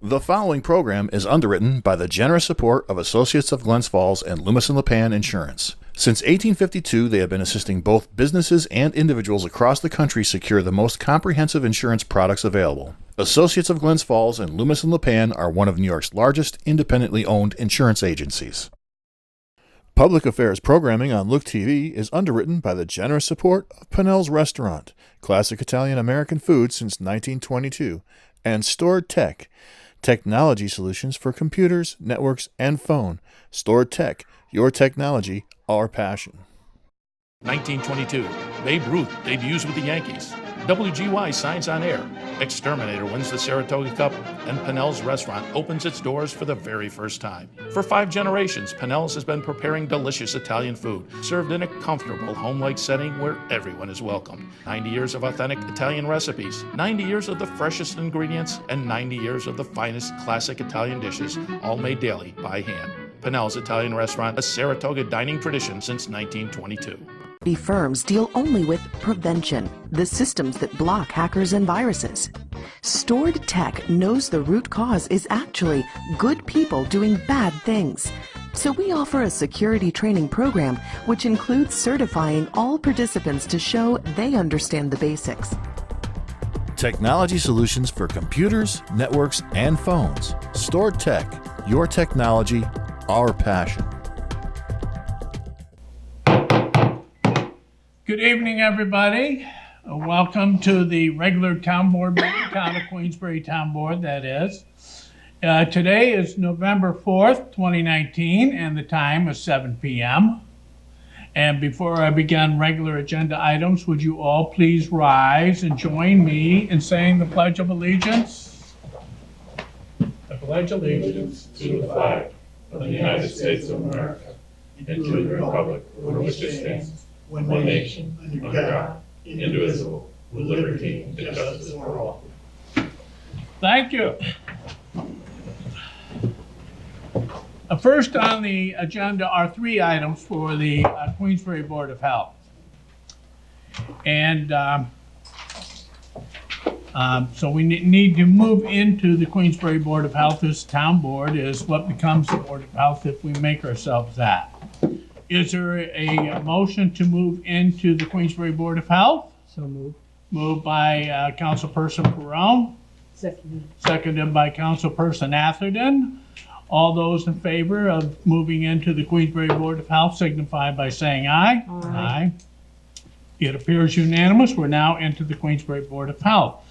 The following program is underwritten by the generous support of Associates of Glens Falls and Loomis & Lipan Insurance. Since 1852, they have been assisting both businesses and individuals across the country secure the most comprehensive insurance products available. Associates of Glens Falls and Loomis & Lipan are one of New York's largest independently owned insurance agencies. Public affairs programming on Look TV is underwritten by the generous support of Pinnell's Restaurant, classic Italian-American food since 1922, and Stored Tech, technology solutions for computers, networks, and phone. Stored Tech, your technology, our passion. 1922, Babe Ruth debuts with the Yankees. WGY signs on air. Exterminator wins the Saratoga Cup, and Pinnell's Restaurant opens its doors for the very first time. For 5 generations, Pinnell's has been preparing delicious Italian food, served in a comfortable, home-like setting where everyone is welcome. 90 years of authentic Italian recipes, 90 years of the freshest ingredients, and 90 years of the finest classic Italian dishes, all made daily by hand. Pinnell's Italian Restaurant, a Saratoga dining tradition since 1922. Firms deal only with prevention, the systems that block hackers and viruses. Stored Tech knows the root cause is actually good people doing bad things. So we offer a security training program which includes certifying all participants to show they understand the basics. Technology solutions for computers, networks, and phones. Stored Tech, your technology, our passion. Good evening, everybody. Welcome to the regular town board meeting, Town of Queensbury Town Board, that is. Today is November 4th, 2019, and the time is 7 p.m. And before I begin regular agenda items, would you all please rise and join me in saying the Pledge of Allegiance? I pledge allegiance to the flag of the United States of America and to the republic for which it stands, one nation, under God, indivisible, with liberty and justice for all. Thank you. First on the agenda are 3 items for the Queensbury Board of Health. And so we need to move into the Queensbury Board of Health. This town board is what becomes the Board of Health if we make ourselves that. Is there a motion to move into the Queensbury Board of Health? So moved. Moved by Councilperson Perone. Seconded by Councilperson Atherton. All those in favor of moving into the Queensbury Board of Health signify by saying aye. Aye. It appears unanimous. We're now into the Queensbury Board of Health.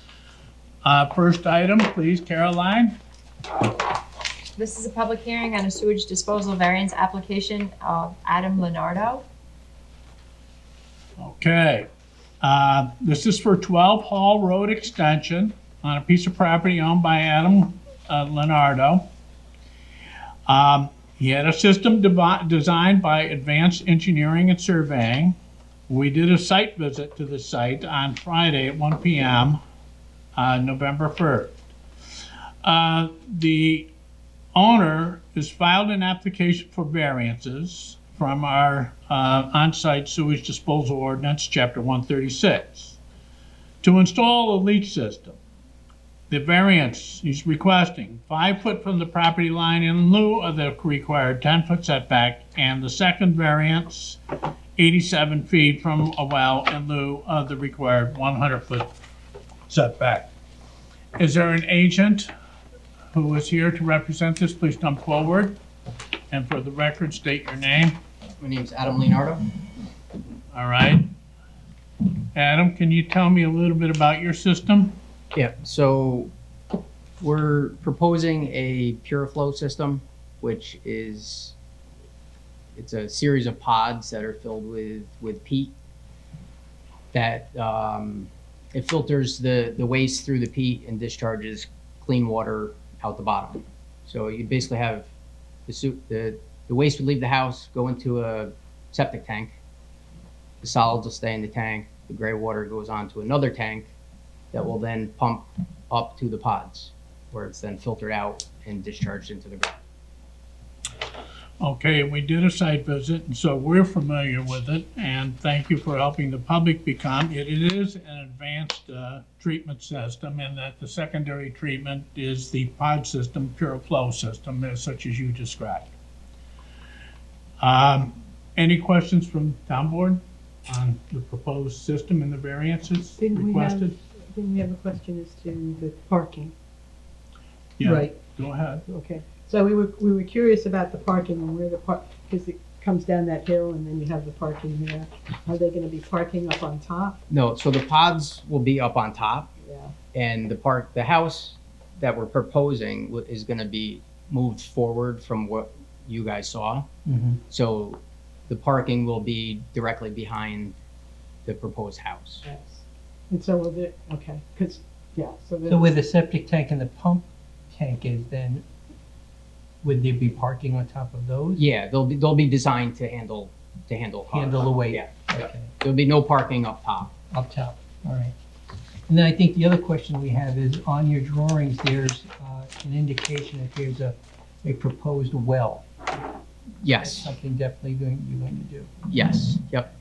First item, please, Caroline. This is a public hearing on a sewage disposal variance application of Adam Leonardo. Okay. This is for 12 Hall Road extension on a piece of property owned by Adam Leonardo. He had a system designed by Advanced Engineering and Surveying. We did a site visit to the site on Friday at 1 p.m. November 1st. The owner has filed an application for variances from our on-site sewage disposal ordinance, Chapter 136, to install a leach system. The variance he's requesting 5 foot from the property line in lieu of the required 10-foot setback, and the second variance 87 feet from a well in lieu of the required 100-foot setback. Is there an agent who is here to represent this? Please come forward. And for the record, state your name. My name's Adam Leonardo. All right. Adam, can you tell me a little bit about your system? Yeah, so we're proposing a pure flow system, which is, it's a series of pods that are filled with peat that it filters the waste through the peat and discharges clean water out the bottom. So you basically have the waste would leave the house, go into a septic tank. The solids will stay in the tank. The gray water goes on to another tank that will then pump up to the pods, where it's then filtered out and discharged into the ground. Okay, we did a site visit, and so we're familiar with it, and thank you for helping the public become. It is an advanced treatment system, in that the secondary treatment is the pod system, pure flow system, such as you described. Any questions from town board on the proposed system and the variances requested? Didn't we have a question as to the parking? Yeah, Right. go ahead. Okay, so we were curious about the parking and where the because it comes down that hill and then you have the parking here. Are they gonna be parking up on top? No, so the pods will be up on top, Yeah. and the house that we're proposing is gonna be moved forward from what you guys saw. So the parking will be directly behind the proposed house. Yes. And so will the, okay, because, yeah, so So the, where the septic tank and the pump tank is, then would there be parking on top of those? Yeah, they'll be designed to handle cars. Handle the weight? Yeah, Okay, there'll be no parking up top. up top, all right. And then I think the other question we have is, on your drawings, there's an indication that there's a proposed well. Yes, Something definitely you're going to do. yes, yep.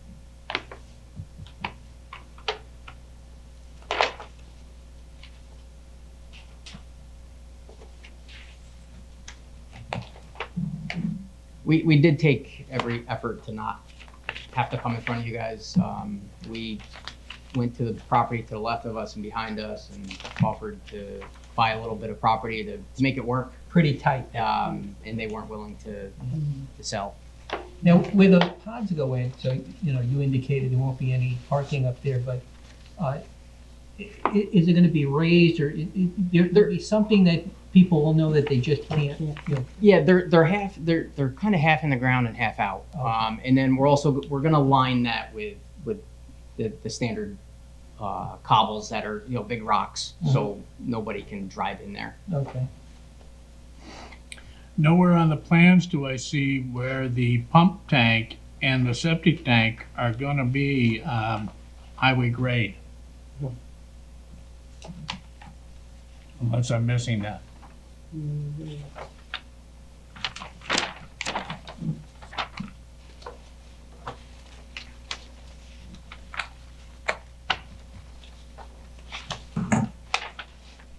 We did take every effort to not have to come in front of you guys. We went to the property to the left of us and behind us and offered to buy a little bit of property to make it work. Pretty tight. And they weren't willing to sell. Now, where those pods go in, so, you indicated there won't be any parking up there, but is it gonna be raised, or there'll be something that people will know that they just can't, Yeah, they're kind of half in the ground and half out. Okay. And then we're gonna line that with the standard cobbles that are big rocks, so nobody can drive in there. Okay. Nowhere on the plans do I see where the pump tank and the septic tank are gonna be highway grade. Unless I'm missing that.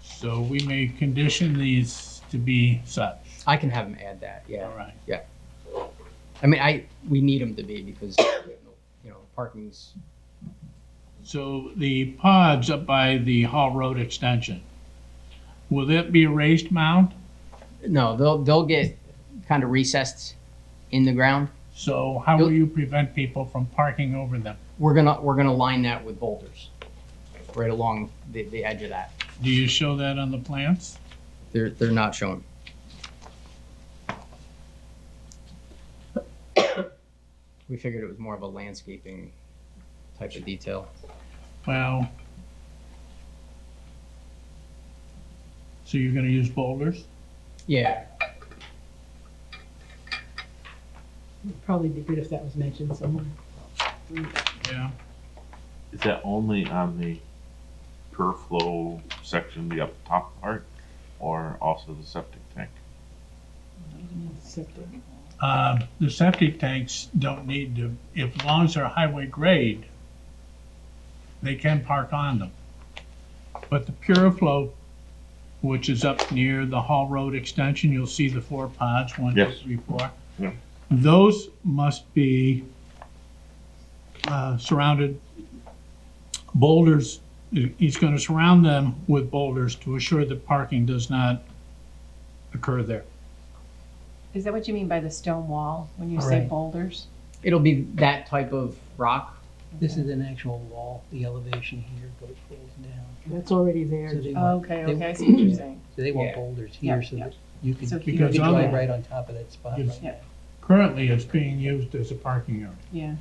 So we may condition these to be such. I can have them add that, yeah. All right. Yeah. I mean, we need them to be because, parking's, So the pods up by the Hall Road extension, will that be a raised mound? no, they'll get kind of recessed in the ground. So how will you prevent people from parking over them? We're gonna line that with boulders right along the edge of that. Do you show that on the plans? They're not shown. We figured it was more of a landscaping type of detail. Well, so you're gonna use boulders? Yeah. it'd probably be good if that was mentioned somewhere. Yeah. Is that only on the pure flow section, the up top part, or also the septic tank? Septic. The septic tanks don't need to, as long as they're highway grade, they can park on them. But the pure flow, which is up near the Hall Road extension, you'll see the 4 pods, 1, 2, Yes. 3, 4. Yeah. Those must be surrounded boulders. He's gonna surround them with boulders to assure that parking does not occur there. Is that what you mean by the stone wall when you say Right. boulders? It'll be that type of rock. This is an actual wall, the elevation here goes down. That's already there. So they Oh, want- okay, they- okay, I see what you're saying. So they want Yeah. boulders Yeah, here so yeah. that you could, So you here Because could other- drive right on top of that spot. Yes. right Yeah. there. Currently, it's being used as a parking area. Yeah,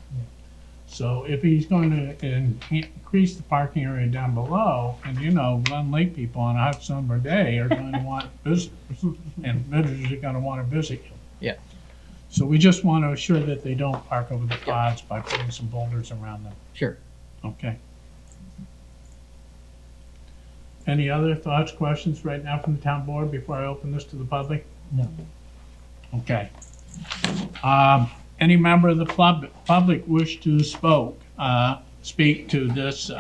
So if he's going to increase the parking area down below, and Glen Lake people on a hot summer day are going to want visitors, and visitors are going to want to visit you. Yeah. So we just want to assure that they don't park over the pods by putting some boulders around them. Sure. Okay. Any other thoughts, questions right now from the town board before I open this to the public? No. Okay. Any member of the public wish to speak to this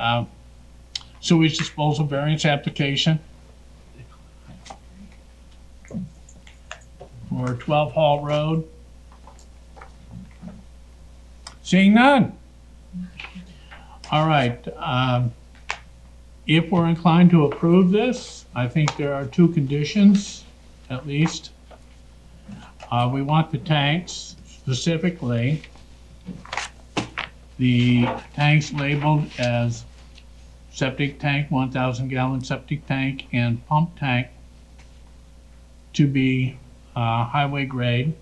sewage disposal variance application for 12 Hall Road? Seeing none. All right. If we're inclined to approve this, I think there are two conditions, at least. We want the tanks, specifically, the tanks labeled as septic tank, 1,000 gallon septic tank, and pump tank to be highway grade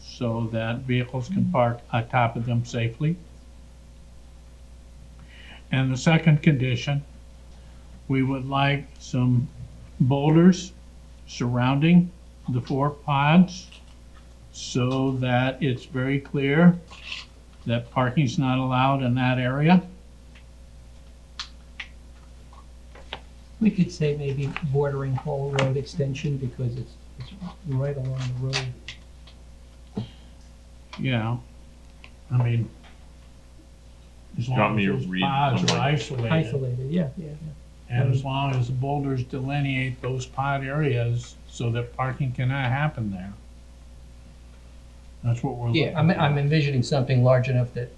so that vehicles can park on top of them safely. And the second condition, we would like some boulders surrounding the 4 pods so that it's very clear that parking's not allowed in that area. We could say maybe bordering Hall Road extension because it's right along the road. Yeah, I mean, as Want long me as to those read pods are somewhere? isolated, Isolated, yeah. and as long as the boulders delineate those pod areas so that parking cannot happen there. That's what we're looking Yeah, for. I'm envisioning something large enough that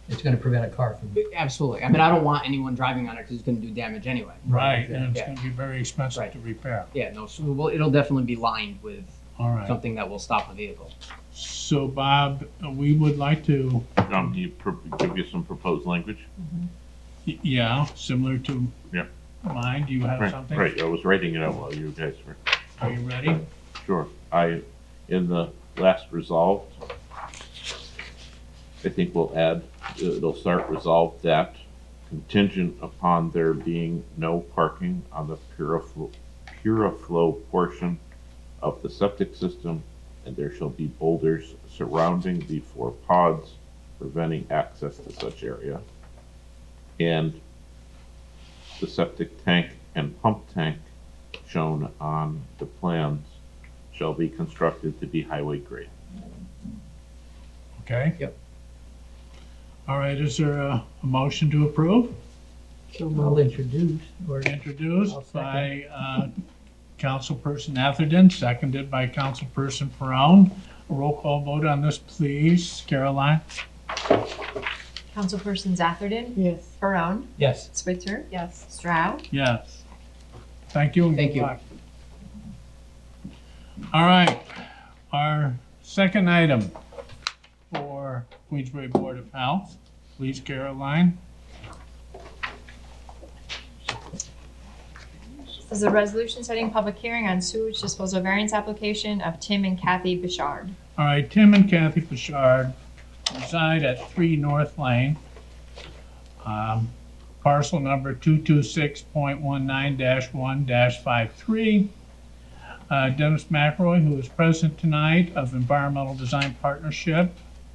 it's gonna prevent a car from. Absolutely. I mean, I don't want anyone driving on it because it's going to do damage anyway. Right, and it's Yeah. gonna be very expensive Right. to repair. Yeah, no, so it'll definitely be lined with All right, something that will stop a vehicle. so Bob, we would like to, Do you give you some proposed language? yeah, similar to Yep. mine, do you have something? Right, I was writing it out while you guys were. Are you ready? Sure. In the last resolved, I think we'll add, it'll start resolved that contingent upon there being no parking on the Puriflow portion of the septic system, and there shall be boulders surrounding the 4 pods, preventing access to such area. And the septic tank and pump tank shown on the plans shall be constructed to be highway grade. Okay. Yep. All right, is there a motion to approve? I'll introduce, or I'll Introduced second. by Councilperson Atherton, seconded by Councilperson Perone. A roll call vote on this, please. Caroline? Councilpersons Atherton, Yes. Barone, yes. Switzer, Yes. Stroud. Yes. Thank you and Thank good you. luck. All right, our second item for Queensbury Board of Health. Please, Caroline. This is a resolution setting public hearing on sewage disposal variance application of Tim and Kathy Bichard. All right, Tim and Kathy Bichard reside at 3 North Lane. Parcel number 226.19-1-53. Dennis McRoy, who is present tonight of Environmental Design Partnership,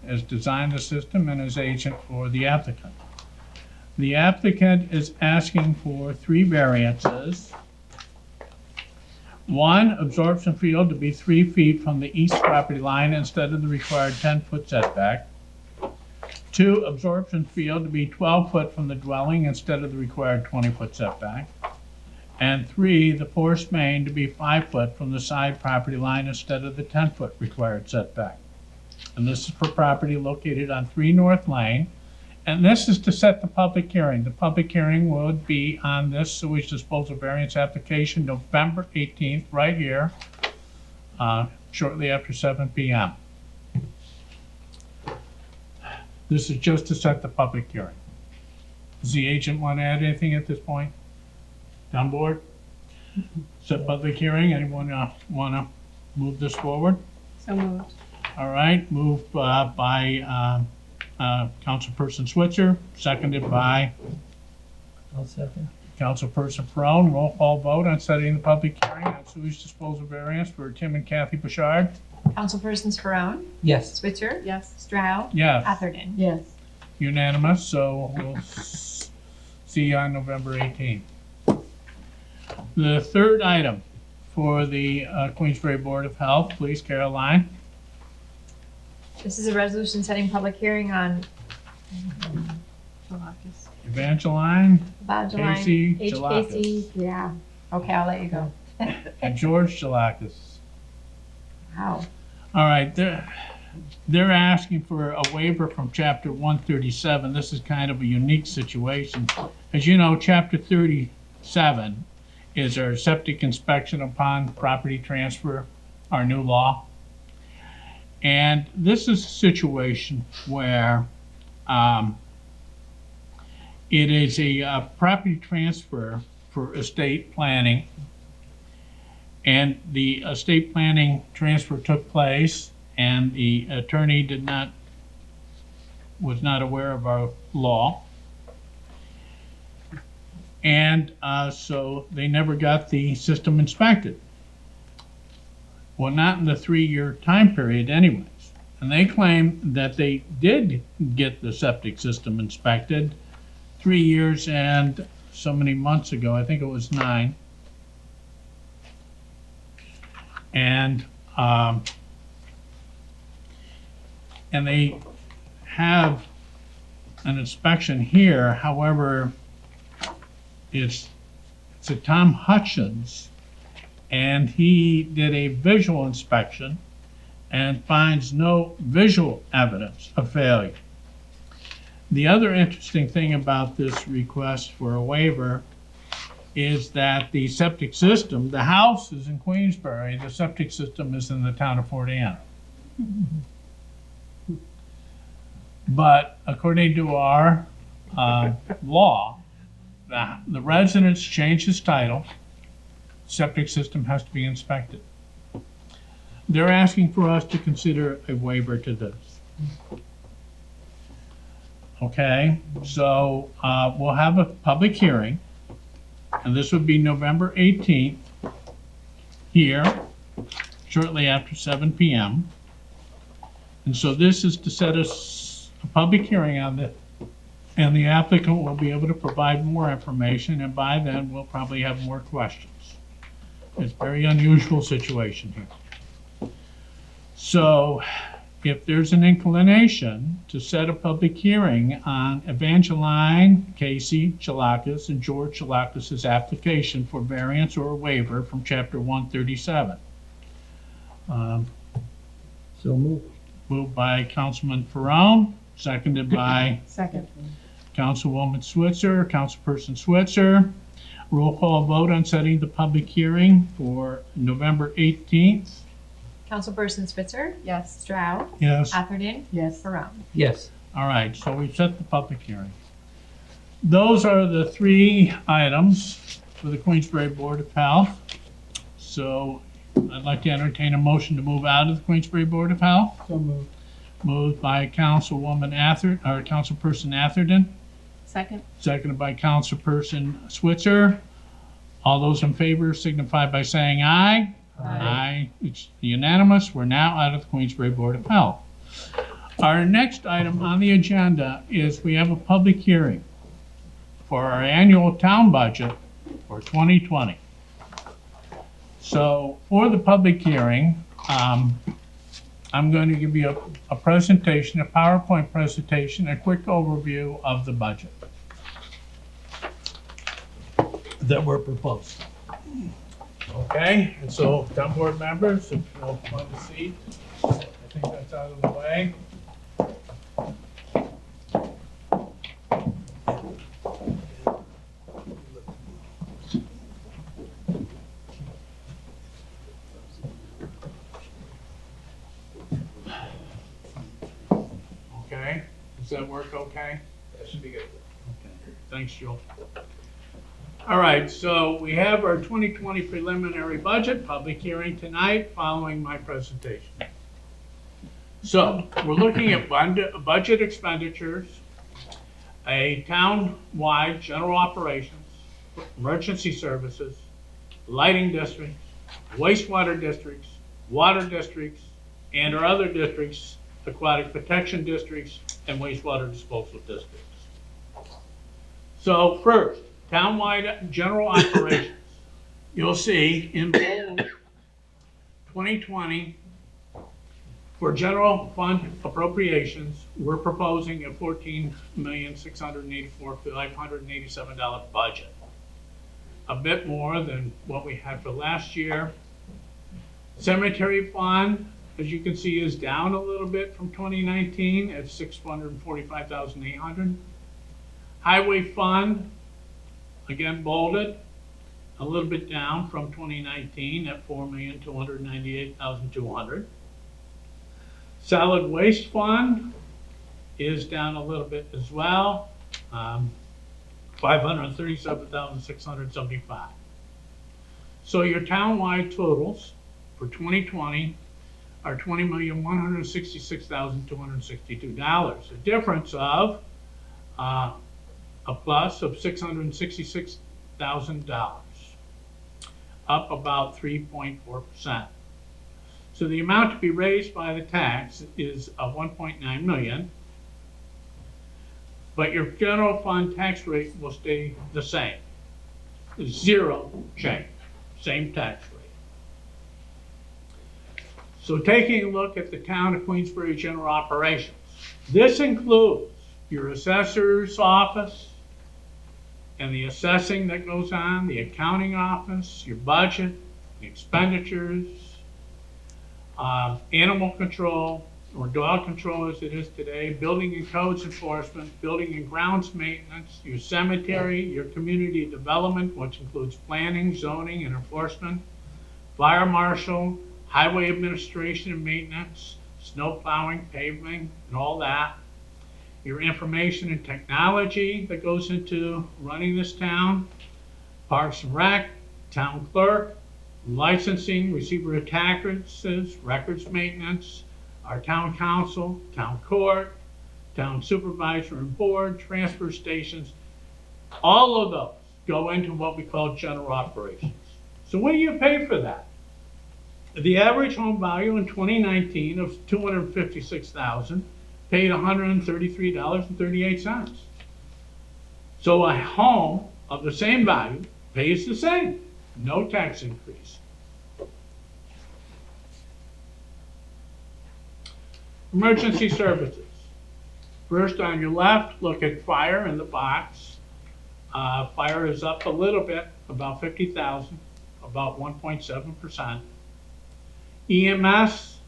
has designed the system and is agent for the applicant. The applicant is asking for 3 variances. 1, absorption field to be 3 feet from the east property line instead of the required 10-foot setback. 2, absorption field to be 12 foot from the dwelling instead of the required 20-foot setback. And 3, the forced main to be 5 foot from the side property line instead of the 10-foot required setback. And this is for property located on 3 North Lane. And this is to set the public hearing. The public hearing would be on this sewage disposal variance application November 18th, right here, shortly after 7 p.m. This is just to set the public hearing. Does the agent want to add anything at this point? Down board? Set public hearing. Anyone want to move this forward? So moved. All right, moved by Councilperson Switzer, seconded by I'll second. Councilperson Perone. Roll call vote on setting the public hearing on sewage disposal variance for Tim and Kathy Bichard. Councilpersons Barone, Yes. Switzer, Yes. Stroud, Yes, Atherton. Yes. unanimous, so we'll see you on November 18th. The third item for the Queensbury Board of Health, please, Caroline. This is a resolution setting public hearing on Evangeline, Evangeline, Casey HKC, yeah. Okay, I'll let you go. and George Jalakis. Wow. All right, they're asking for a waiver from chapter 137. This is kind of a unique situation. As you know, chapter 37 is our septic inspection upon property transfer, our new law. And this is a situation where it is a property transfer for estate planning. And the estate planning transfer took place, and the attorney was not aware of our law. And so they never got the system inspected. Well, not in the 3-year time period anyways. And they claim that they did get the septic system inspected 3 years and so many months ago. I think it was 9. And they have an inspection here. However, it's a Tom Hutchins, and he did a visual inspection and finds no visual evidence of failure. The other interesting thing about this request for a waiver is that the septic system, the house is in Queensbury, the septic system is in the town of Fort Anne. But according to our law, the residents change his title, septic system has to be inspected. They're asking for us to consider a waiver to this. Okay, so we'll have a public hearing, and this would be November 18th here, shortly after 7 p.m. And so this is to set us a public hearing on this, and the applicant will be able to provide more information, and by then we'll probably have more questions. It's a very unusual situation here. So if there's an inclination to set a public hearing on Evangeline, Casey Jalakis, and George Jalakis' application for variance or waiver from chapter 137. So moved. Moved by Councilman Ferone, seconded by Second. Councilwoman Switzer, Councilperson Switzer. Roll call vote on setting the public hearing for November 18th. Councilperson Spitzer, Yes. Stroud, Yes. Atherton, Yes. Barone. Yes. All right, so we've set the public hearing. Those are the 3 items for the Queensbury Board of Health. So I'd like to entertain a motion to move out of the Queensbury Board of Health. So moved. Moved by Councilwoman Councilperson Atherton, Second. seconded by Councilperson Switzer. All those in favor signify by saying aye. Aye. It's unanimous. We're now out of the Queensbury Board of Health. Our next item on the agenda is we have a public hearing for our annual town budget for 2020. So for the public hearing, I'm going to give you a presentation, a PowerPoint presentation, a quick overview of the budget that we're proposing. Okay, and so town board members, if you'll find a seat, I think that's out of the way. Okay, does that work okay? That should be good. Okay, thanks, Joel. All right, so we have our 2020 preliminary budget public hearing tonight following my presentation. So we're looking at budget expenditures, a town-wide general operations, emergency services, lighting districts, wastewater districts, water districts, and our other districts, aquatic protection districts, and wastewater disposal districts. So first, townwide general operations. You'll see in bold 2020 For general fund appropriations, we're proposing a $14,684,587 budget. A bit more than what we had for last year. Cemetery fund, as you can see, is down a little bit from 2019 at $645,800. Highway fund, again bolded, a little bit down from 2019 at $4,298,200. Solid waste fund is down a little bit as well, $537,675. So your townwide totals for 2020 are $20,166,262. A difference of a plus of $666,000, up about 3.4%. So the amount to be raised by the tax is $1.9 million, but your general fund tax rate will stay the same. Zero change, same tax rate. So taking a look at the town of Queensbury general operations, this includes your assessor's office and the assessing that goes on, the accounting office, your budget, the expenditures, animal control, or dog control as it is today, building and codes enforcement, building and grounds maintenance, your cemetery, your community development, which includes planning, zoning, and enforcement, fire marshal, highway administration and maintenance, snow plowing, paving, and all that. Your information and technology that goes into running this town, Parks and Rec, town clerk, licensing, receiver attaches, records maintenance, our town council, town court, town supervisor and board, transfer stations, all of those go into what we call general operations. So what do you pay for that? The average home value in 2019 of $256,000 paid $133.38. So a home of the same value pays the same, no tax increase. Emergency services. First on your left, look at fire in the box. Fire is up a little bit, about 50,000, about 1.7%. EMS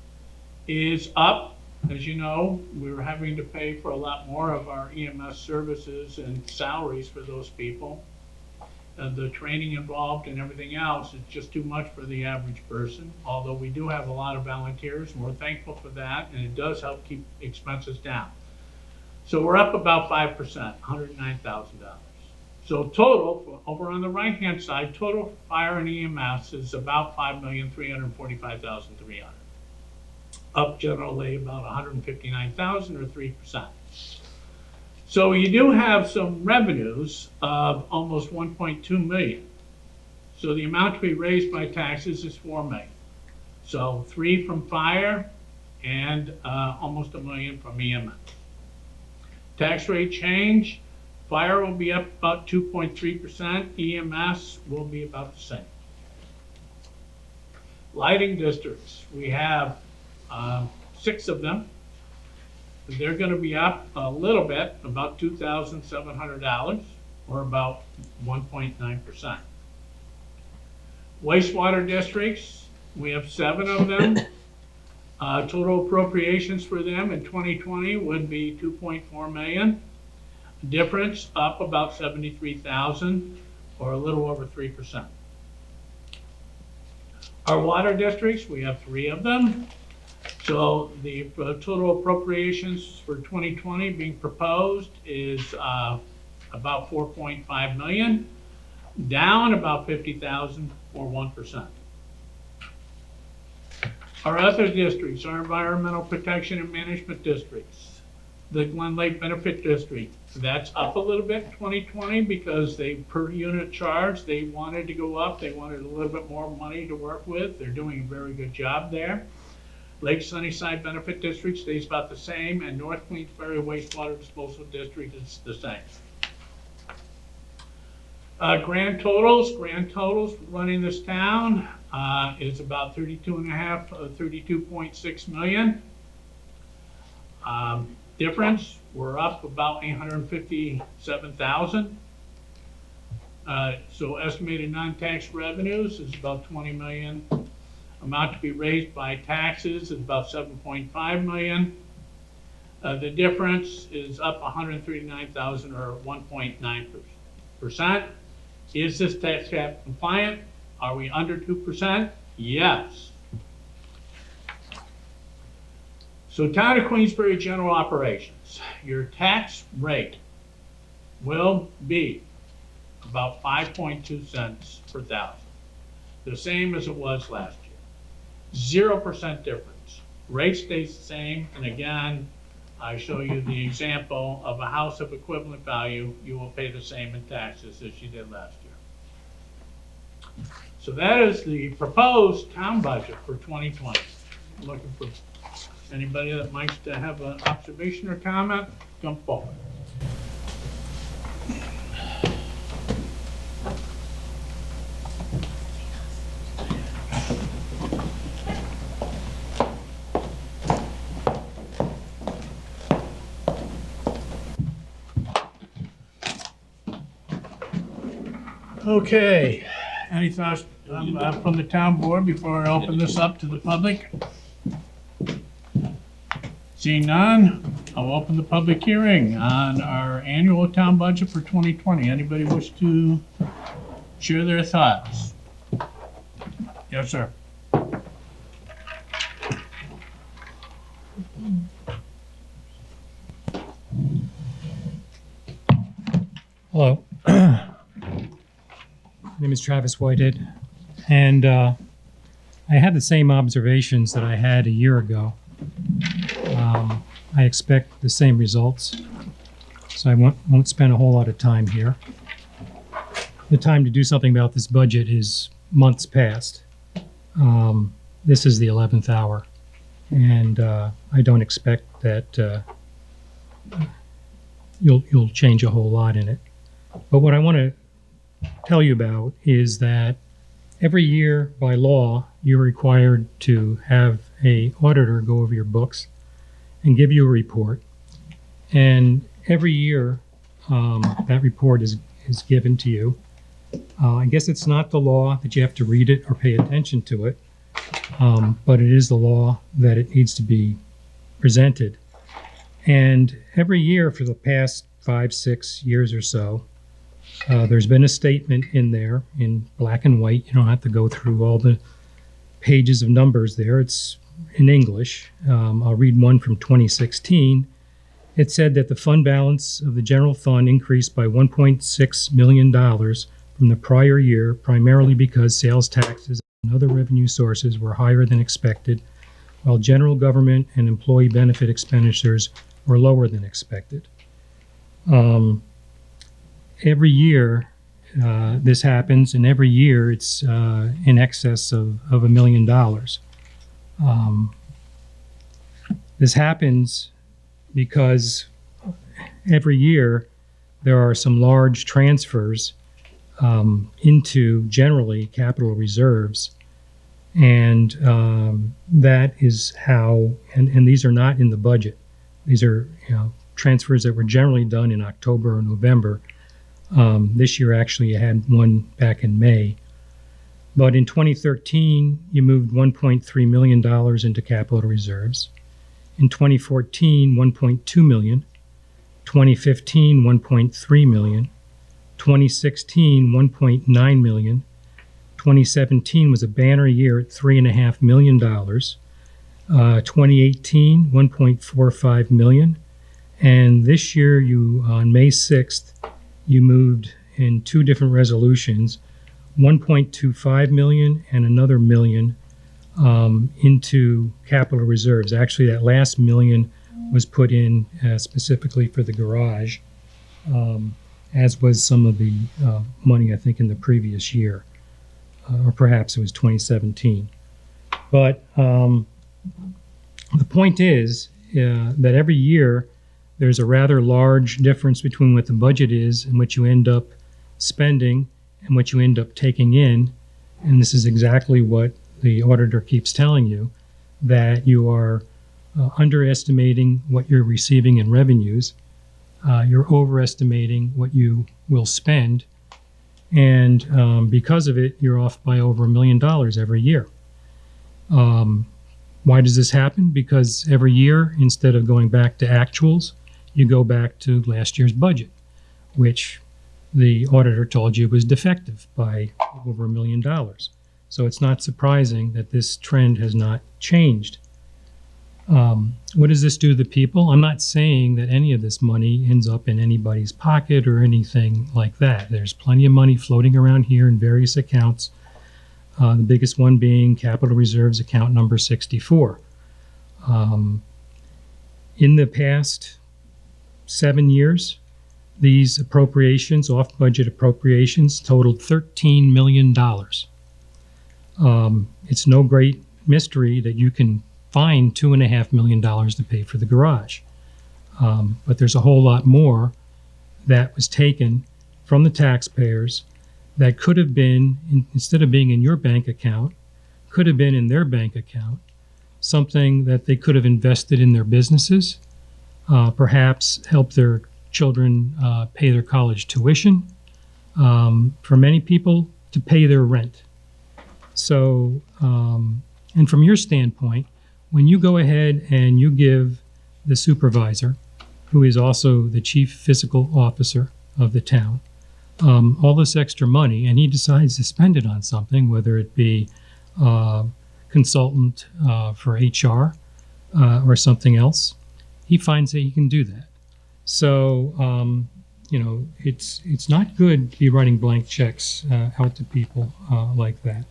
is up. As you know, we were having to pay for a lot more of our EMS services and salaries for those people. The training involved and everything else is just too much for the average person, although we do have a lot of volunteers and we're thankful for that, and it does help keep expenses down. So we're up about 5%, $109,000. So total, over on the right-hand side, total fire and EMS is about $5,345,300. Up generally about $159,000 or 3%. So you do have some revenues of almost $1.2 million. So the amount to be raised by taxes is $4 million. So 3 from fire and almost $1 million from EMS. Tax rate change, fire will be up about 2.3%, EMS will be about the same. Lighting districts, we have 6 of them. They're going to be up a little bit, about $2,700, or about 1.9%. Wastewater districts, we have 7 of them. Total appropriations for them in 2020 would be $2.4 million. Difference up about $73,000, or a little over 3%. Our water districts, we have 3 of them. So the total appropriations for 2020 being proposed is about $4.5 million, down about $50,000 or 1%. Our other districts, our environmental protection and management districts, the Glen Lake Benefit District, that's up a little bit in 2020 because they per unit charge, they wanted to go up, they wanted a little bit more money to work with. They're doing a very good job there. Lake Sunnyside Benefit District stays about the same, and North Queensbury Wastewater Disposal District is the same. Grand totals running this town is about 32.6 million. Difference, we're up about 857,000. So estimated non-tax revenues is about 20 million. Amount to be raised by taxes is about 7.5 million. The difference is up 139,000 or 1.9%. Is this tax cap compliant? Are we under 2%? Yes. So Town of Queensbury General Operations, your tax rate will be about 5.2 cents per thousand, the same as it was last year. 0% difference. Rate stays the same, and again, I show you the example of a house of equivalent value. You will pay the same in taxes as you did last year. So that is the proposed town budget for 2020. I'm looking for anybody that likes to have an observation or comment, come forward. Okay, any thoughts from the town board before I open this up to the public? Seeing none, I'll open the public hearing on our annual town budget for 2020. Anybody wish to share their thoughts? Yes, sir. Hello. My name is Travis Whitehead, and I had the same observations that I had a year ago. I expect the same results, so I won't spend a whole lot of time here. The time to do something about this budget is months past. This is the 11th hour, and I don't expect that you'll change a whole lot in it. But what I want to tell you about is that every year by law, you're required to have an auditor go over your books and give you a report. And every year, that report is given to you. I guess it's not the law that you have to read it or pay attention to it, but it is the law that it needs to be presented. And every year for the past 5-6 years or so, there's been a statement in there in black and white. You don't have to go through all the pages of numbers there. It's in English. I'll read one from 2016. It said that the fund balance of the general fund increased by $1.6 million from the prior year, primarily because sales taxes and other revenue sources were higher than expected, while general government and employee benefit expenditures were lower than expected. Every year this happens, and every year it's in excess of $1 million. This happens because every year there are some large transfers into generally capital reserves, and that is how, and these are not in the budget. These are transfers that were generally done in October or November. This year actually you had one back in May. But in 2013, you moved $1.3 million into capital reserves. In 2014, $1.2 million. 2015, $1.3 million. 2016, $1.9 million. 2017 was a banner year at $3.5 million. 2018, $1.45 million. And this year, on May 6th, you moved in two different resolutions, $1.25 million and another $1 million into capital reserves. Actually, that last $1 million was put in specifically for the garage, as was some of the money, I think, in the previous year, or perhaps it was 2017. But the point is that every year there's a rather large difference between what the budget is and what you end up spending and what you end up taking in. And this is exactly what the auditor keeps telling you, that you are underestimating what you're receiving in revenues. You're overestimating what you will spend. And because of it, you're off by over $1 million every year. Why does this happen? Because every year, instead of going back to actuals, you go back to last year's budget, which the auditor told you was defective by over $1 million. So it's not surprising that this trend has not changed. What does this do to the people? I'm not saying that any of this money ends up in anybody's pocket or anything like that. There's plenty of money floating around here in various accounts. The biggest one being Capital Reserves account number 64. In the past 7 years, these appropriations, off-budget appropriations, totaled $13 million. It's no great mystery that you can find $2.5 million to pay for the garage. But there's a whole lot more that was taken from the taxpayers that could have been, instead of being in your bank account, could have been in their bank account, something that they could have invested in their businesses, perhaps help their children pay their college tuition, for many people to pay their rent. So, and from your standpoint, when you go ahead and you give the supervisor, who is also the chief fiscal officer of the town, all this extra money, and he decides to spend it on something, whether it be consultant for HR or something else, he finds that he can do that. So, it's not good to be writing blank checks out to people like that.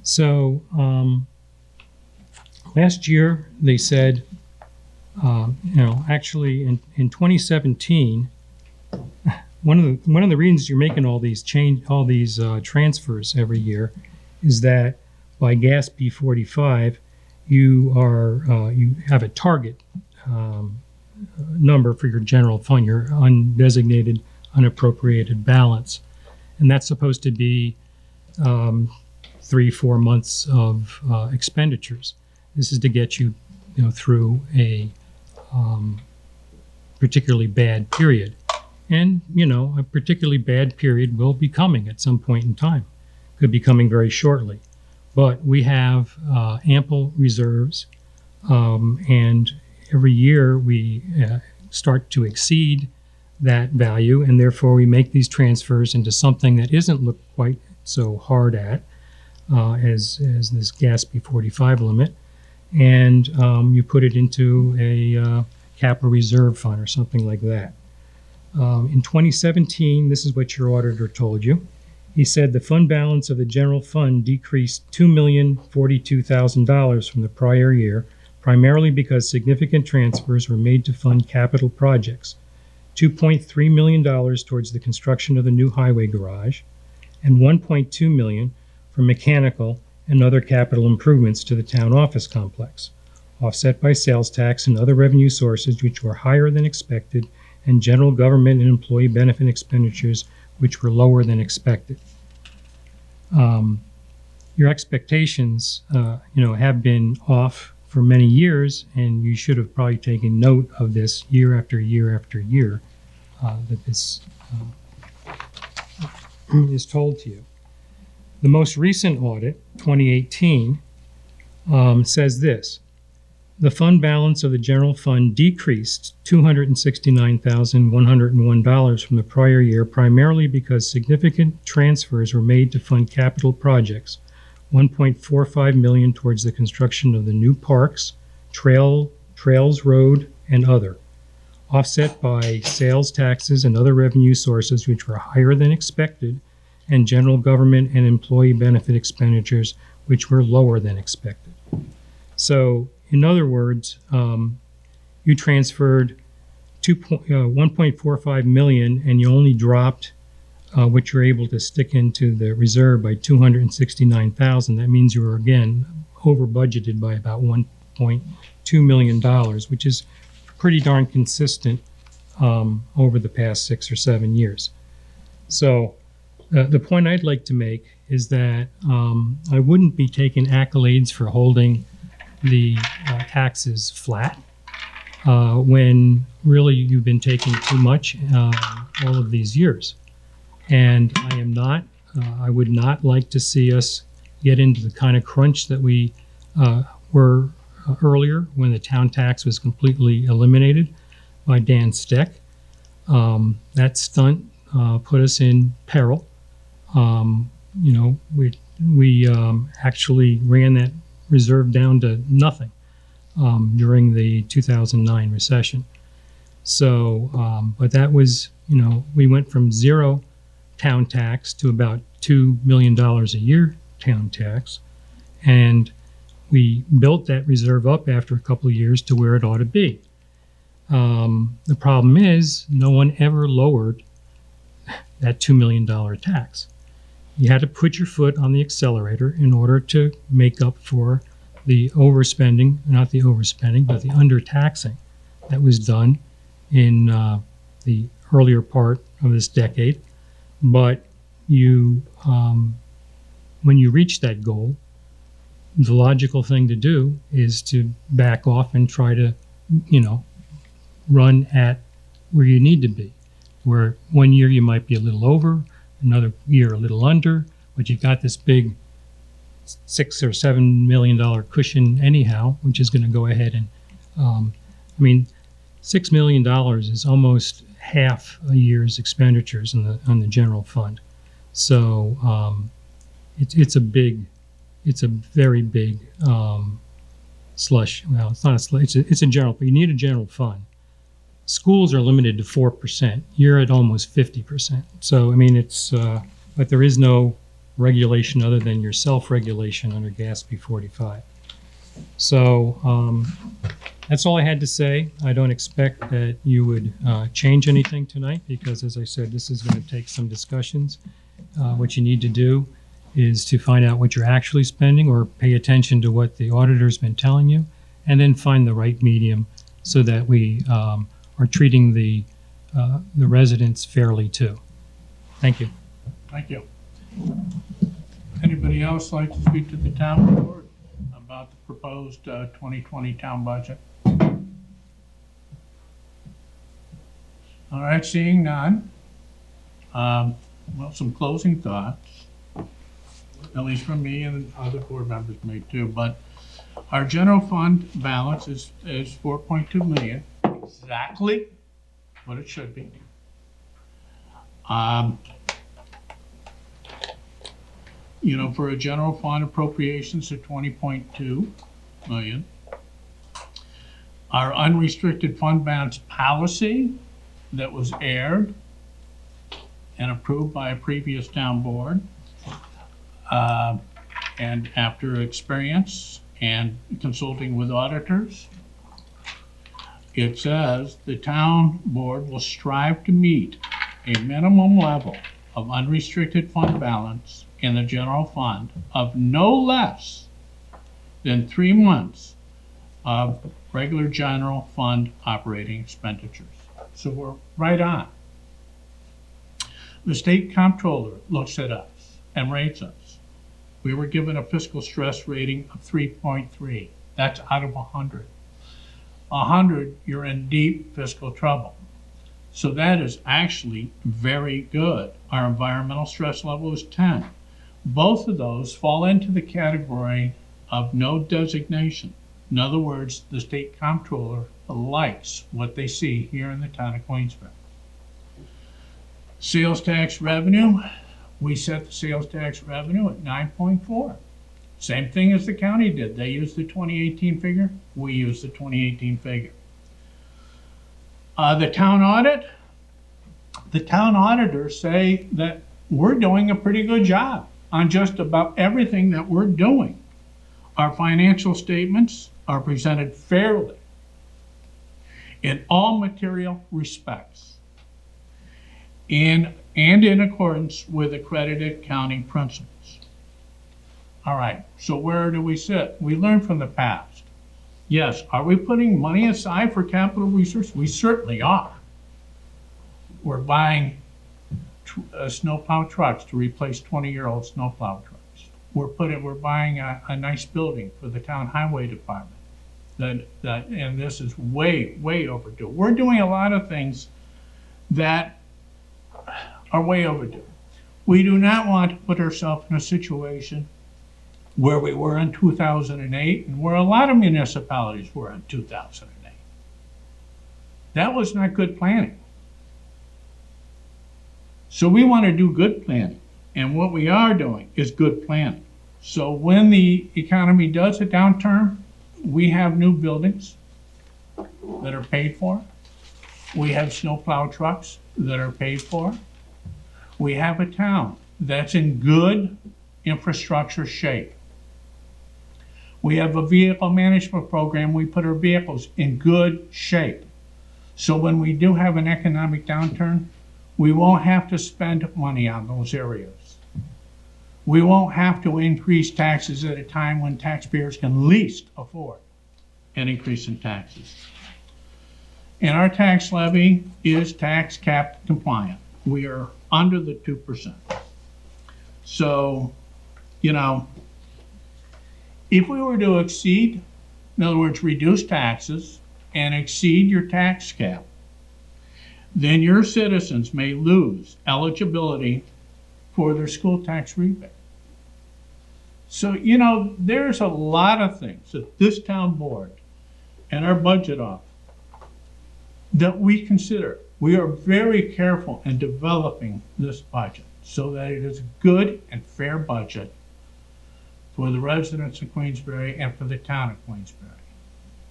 So, last year they said, actually in 2017, one of the reasons you're making all these transfers every year is that by gas B45 you have a target number for your general fund, your undesignated unappropriated balance, and that's supposed to be 3-4 months of expenditures. This is to get you, through a particularly bad period. And, a particularly bad period will be coming at some point in time. Could be coming very shortly. But we have ample reserves, and every year we start to exceed that value, and therefore we make these transfers into something that isn't looked quite so hard at as this gas B45 limit, and you put it into a capital reserve fund or something like that. In 2017, this is what your auditor told you. He said the fund balance of the general fund decreased $2,042,000 from the prior year, primarily because significant transfers were made to fund capital projects. $2.3 million towards the construction of the new highway garage, and $1.2 million for mechanical and other capital improvements to the town office complex, offset by sales tax and other revenue sources which were higher than expected, and general government and employee benefit expenditures which were lower than expected. Your expectations, have been off for many years, and you should have probably taken note of this year after year after year, that this is told to you. The most recent audit, 2018, says this: the fund balance of the general fund decreased $269,101 from the prior year, primarily because significant transfers were made to fund capital projects, $1.45 million towards the construction of the new parks, Trails Road, and other, offset by sales taxes and other revenue sources which were higher than expected, and general government and employee benefit expenditures which were lower than expected. So, in other words, you transferred $1.45 million, and you only dropped what you're able to stick into the reserve by $269,000. That means you were again over budgeted by about $1.2 million, which is pretty darn consistent over the past 6 or 7 years. So the point I'd like to make is that I wouldn't be taking accolades for holding the taxes flat, when really you've been taking too much all of these years. And I would not like to see us get into the kind of crunch that we were earlier when the town tax was completely eliminated by Dan Steck. That stunt put us in peril. We actually ran that reserve down to nothing during the 2009 recession. So, but that was, we went from zero town tax to about $2 million a year town tax. And we built that reserve up after a couple of years to where it ought to be. The problem is no one ever lowered that $2 million tax. You had to put your foot on the accelerator in order to make up for the overspending, not the overspending, but the undertaxing that was done in the earlier part of this decade. But you, when you reach that goal, the logical thing to do is to back off and try to, run at where you need to be. Where one year you might be a little over, another year a little under, but you've got this big $6 or $7 million cushion anyhow, which is going to go ahead and, $6 million is almost half a year's expenditures on the general fund. So it's a very big slush. Well, it's not a slush. It's a general. But you need a general fund. Schools are limited to 4%. You're at almost 50%. So it's but there is no regulation other than your self-regulation under GASB 45. So that's all I had to say. I don't expect that you would change anything tonight because, as I said, this is going to take some discussions. What you need to do is to find out what you're actually spending or pay attention to what the auditor's been telling you, and then find the right medium so that we are treating the residents fairly too. Thank you. Thank you. Anybody else like to speak to the town board about the proposed 2020 town budget? All right, seeing none. Well, some closing thoughts, at least from me and other board members may too, but our general fund balance is 4.2 million, exactly what it should be. For a general fund appropriations of 20.2 million. Our unrestricted fund balance policy that was aired and approved by a previous town board. And after experience and consulting with auditors, it says the town board will strive to meet a minimum level of unrestricted fund balance in the general fund of no less than 3 months of regular general fund operating expenditures. So we're right on. The state comptroller looks at us and rates us. We were given a fiscal stress rating of 3.3. That's out of 100. 100, you're in deep fiscal trouble. So that is actually very good. Our environmental stress level is 10. Both of those fall into the category of no designation. In other words, the state comptroller likes what they see here in the town of Queensbury. Sales tax revenue, we set the sales tax revenue at 9.4. Same thing as the county did. They used the 2018 figure, we used the 2018 figure. The town audit, the town auditors say that we're doing a pretty good job on just about everything that we're doing. Our financial statements are presented fairly in all material respects and in accordance with accredited accounting principles. All right, so where do we sit? We learn from the past. Yes, are we putting money aside for capital research? We certainly are. We're buying snowplow trucks to replace 20-year-old snowplow trucks. We're buying a nice building for the town highway department and this is way, way overdue. We're doing a lot of things that are way overdue. We do not want to put ourselves in a situation where we were in 2008 and where a lot of municipalities were in 2008. That was not good planning. So we want to do good planning. And what we are doing is good planning. So when the economy does a downturn, we have new buildings that are paid for. We have snowplow trucks that are paid for. We have a town that's in good infrastructure shape. We have a vehicle management program. We put our vehicles in good shape. So when we do have an economic downturn, we won't have to spend money on those areas. We won't have to increase taxes at a time when taxpayers can least afford an increase in taxes. And our tax levy is tax cap compliant. We are under the 2%. So, you know, if we were to exceed, in other words, reduce taxes and exceed your tax cap, then your citizens may lose eligibility for their school tax rebate. So, you know, there's a lot of things that this town board and our budget office that we consider. We are very careful in developing this budget so that it is a good and fair budget for the residents of Queensbury and for the town of Queensbury.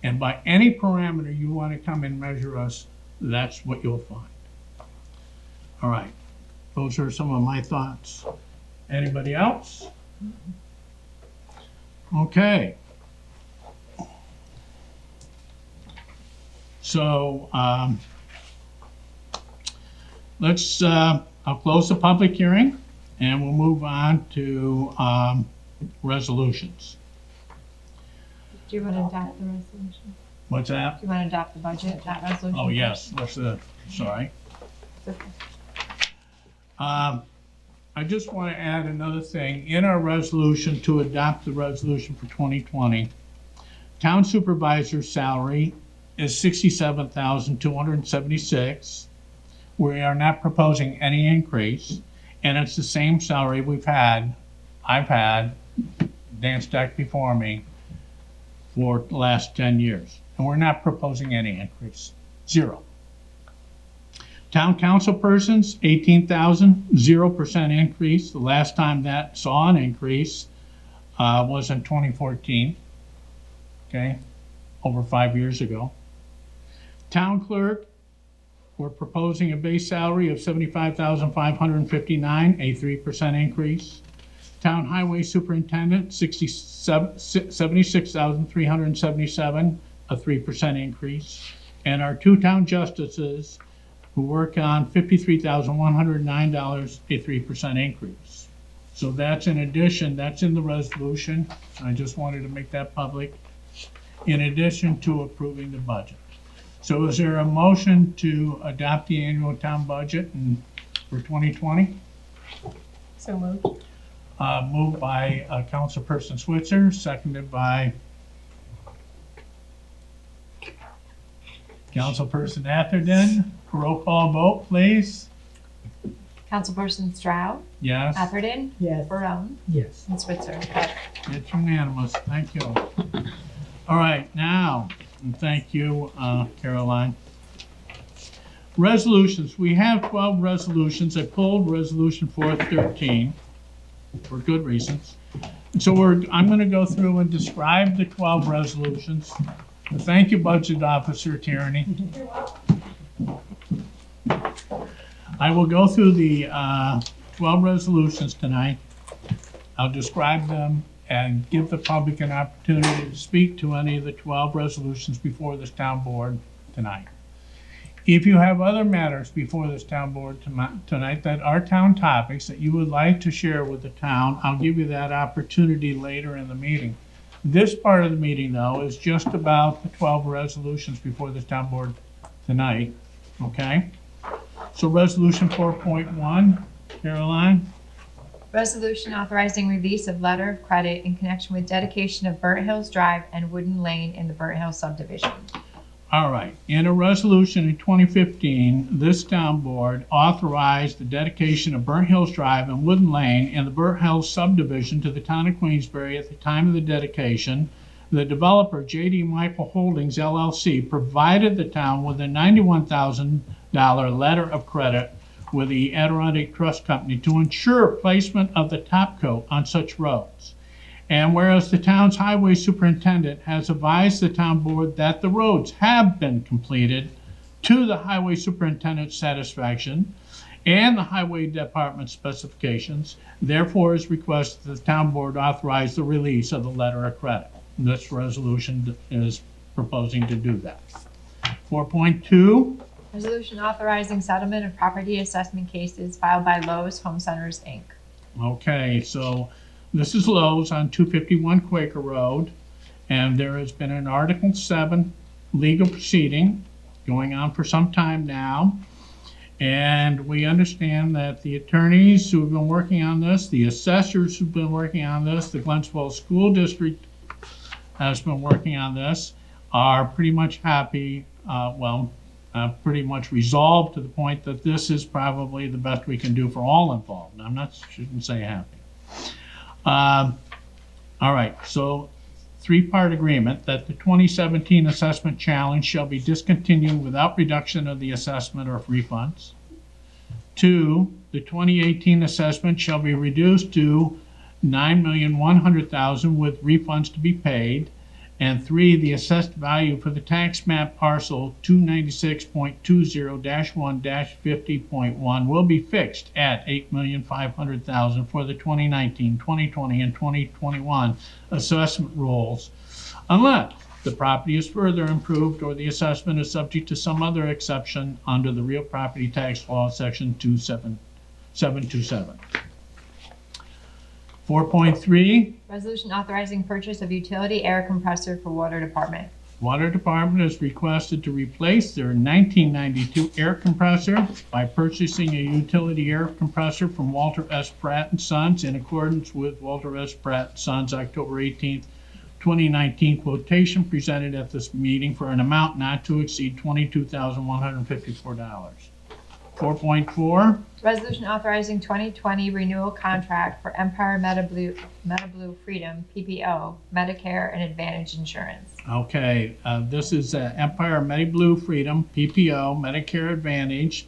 And by any parameter you want to come and measure us, that's what you'll find. All right, those are some of my thoughts. Anybody else? Okay. So let's, I'll close the public hearing and we'll move on to resolutions. Do you want to adopt the resolution? What's that? Do you want to adopt the budget, that resolution? Oh, yes, let's, sorry. It's okay. I just want to add another thing. In our resolution to adopt the resolution for 2020, town supervisor's salary is $67,276. We are not proposing any increase, and it's the same salary I've had, Dan Stack before me, for the last 10 years. And we're not proposing any increase, zero. Town council persons, 18,000, 0% increase. The last time that saw an increase was in 2014, okay, over 5 years ago. Town clerk, we're proposing a base salary of $75,559, a 3% increase. Town highway superintendent, $76,377, a 3% increase. And our two town justices, who work on $53,109, a 3% increase. So that's in addition, that's in the resolution. I just wanted to make that public, in addition to approving the budget. So is there a motion to adopt the annual town budget for 2020? So moved. Moved by Councilperson Switzer, seconded by Councilperson Atherton. Roll call vote, please. Councilperson Stroud, Yes, Atherton, Yes. Barone, Yes. and Switzer. it's unanimous. Thank you. All right, now, and thank you, Caroline. Resolutions. We have 12 resolutions. I pulled resolution 413 for good reasons. And so I'm going to go through and describe the 12 resolutions. Thank you, Budget Officer Tierney. I will go through the 12 resolutions tonight. I'll describe them and give the public an opportunity to speak to any of the 12 resolutions before this town board tonight. If you have other matters before this town board tonight that are town topics that you would like to share with the town, I'll give you that opportunity later in the meeting. This part of the meeting, though, is just about the 12 resolutions before this town board tonight, okay? So resolution 4.1, Caroline? Resolution authorizing release of letter of credit in connection with dedication of Burnt Hills Drive and Wooden Lane in the Burnt Hills subdivision. All right, in a resolution in 2015, this town board authorized the dedication of Burnt Hills Drive and Wooden Lane in the Burnt Hills subdivision to the town of Queensbury at the time of the dedication. The developer, J.D. Michael Holdings LLC, provided the town with a $91,000 letter of credit with the Adirondack Trust Company to ensure placement of the top coat on such roads. And whereas the town's highway superintendent has advised the town board that the roads have been completed to the highway superintendent's satisfaction and the highway department specifications, therefore is requested that the town board authorize the release of the letter of credit. This resolution is proposing to do that. 4.2. Resolution authorizing settlement of property assessment cases filed by Lowe's Home Centers, Inc. Okay, so this is Lowe's on 251 Quaker Road, and there has been an Article 7 legal proceeding going on for some time now. And we understand that the attorneys who have been working on this, the assessors who've been working on this, the Glensville School District has been working on this, are pretty much happy, pretty much resolved to the point that this is probably the best we can do for all involved. Shouldn't say happy. All right, so three-part agreement that the 2017 assessment challenge shall be discontinued without reduction of the assessment or refunds. 2, the 2018 assessment shall be reduced to $9,100,000 with refunds to be paid. And 3, the assessed value for the tax map parcel 296.20-1-50.1 will be fixed at $8,500,000 for the 2019, 2020, and 2021 assessment rolls, unless the property is further improved or the assessment is subject to some other exception under the real property tax law, section 727. 4.3. Resolution authorizing purchase of utility air compressor for water department. Water Department is requested to replace their 1992 air compressor by purchasing a utility air compressor from Walter S. Pratt & Sons in accordance with Walter S. Pratt & Sons October 18th, 2019 quotation presented at this meeting for an amount not to exceed $22,154. 4.4. Resolution authorizing 2020 renewal contract for Empire MetaBlue Freedom, PPO, Medicare and Advantage Insurance. Okay, this is Empire MediBlue Freedom, PPO, Medicare Advantage.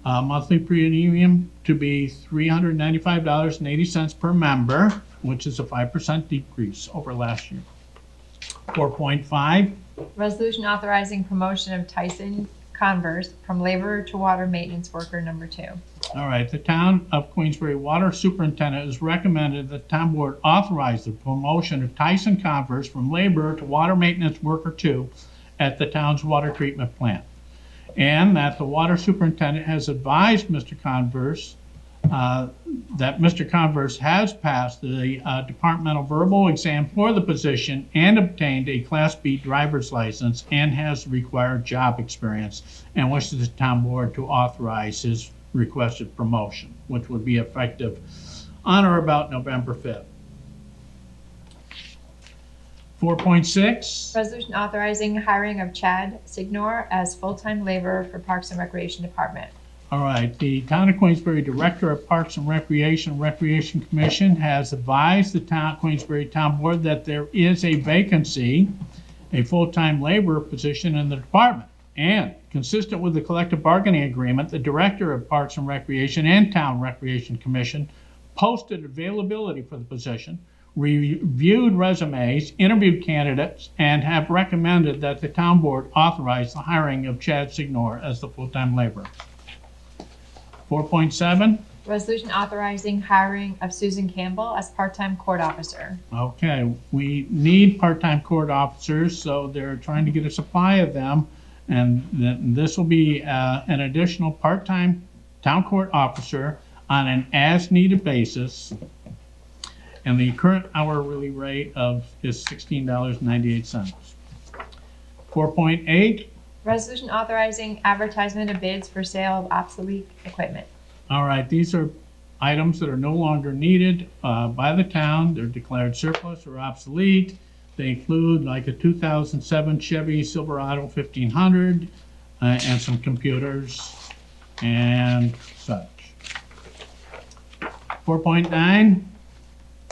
Monthly premium to be $395.80 per member, which is a 5% decrease over last year. 4.5. Resolution authorizing promotion of Tyson Converse from laborer to water maintenance worker number 2. All right, the town of Queensbury Water Superintendent has recommended that the town board authorize the promotion of Tyson Converse from laborer to water maintenance worker 2 at the town's water treatment plant. And that the water superintendent has advised Mr. Converse that Mr. Converse has passed the departmental verbal exam for the position and obtained a Class B driver's license and has required job experience and wishes the town board to authorize his requested promotion, which would be effective on or about November 5th. 4.6. Resolution authorizing hiring of Chad Signor as full-time laborer for Parks and Recreation Department. All right, the Town of Queensbury Director of Parks and Recreation Commission has advised the Town Queensbury Town Board that there is a vacancy, a full-time laborer position in the department. And consistent with the collective bargaining agreement, the Director of Parks and Recreation and Town Recreation Commission posted availability for the position, reviewed resumes, interviewed candidates, and have recommended that the Town Board authorize the hiring of Chad Signor as the full-time laborer. 4.7. Resolution authorizing hiring of Susan Campbell as part-time court officer. Okay, we need part-time court officers, so they're trying to get a supply of them, and this will be an additional part-time town court officer on an as-needed basis, and the current hourly rate is $16.98. 4.8. Resolution authorizing advertisement of bids for sale of obsolete equipment. All right, these are items that are no longer needed by the town. They're declared surplus or obsolete. They include like a 2007 Chevy Silverado 1500 and some computers and such. 4.9.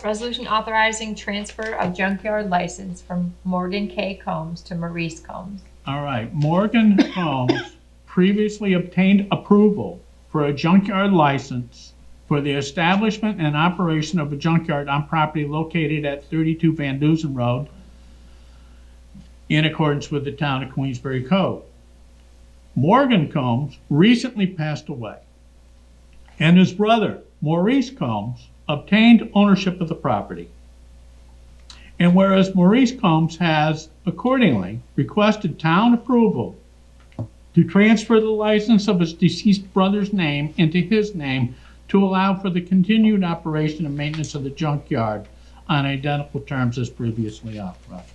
Resolution authorizing transfer of junkyard license from Morgan K. Combs to Maurice Combs. All right, Morgan Combs previously obtained approval for a junkyard license for the establishment and operation of a junkyard on property located at 32 Van Dusen Road in accordance with the town of Queensbury code. Morgan Combs recently passed away, and his brother, Maurice Combs, obtained ownership of the property. And whereas Maurice Combs has accordingly requested town approval to transfer the license of his deceased brother's name into his name to allow for the continued operation and maintenance of the junkyard on identical terms as previously authorized.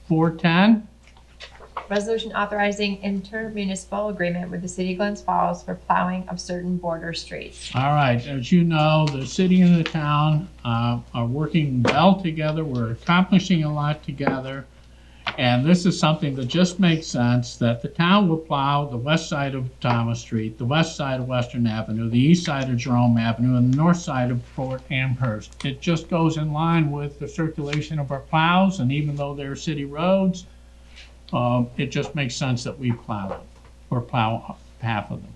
410. Resolution authorizing intermunicipal agreement with the city of Glens Falls for plowing of certain border streets. All right, as you know, the city and the town are working well together. We're accomplishing a lot together. And this is something that just makes sense, that the town will plow the west side of Thomas Street, the west side of Western Avenue, the east side of Jerome Avenue, and the north side of Fort Amherst. It just goes in line with the circulation of our plows, and even though they're city roads, it just makes sense that we plow them, or plow half of them.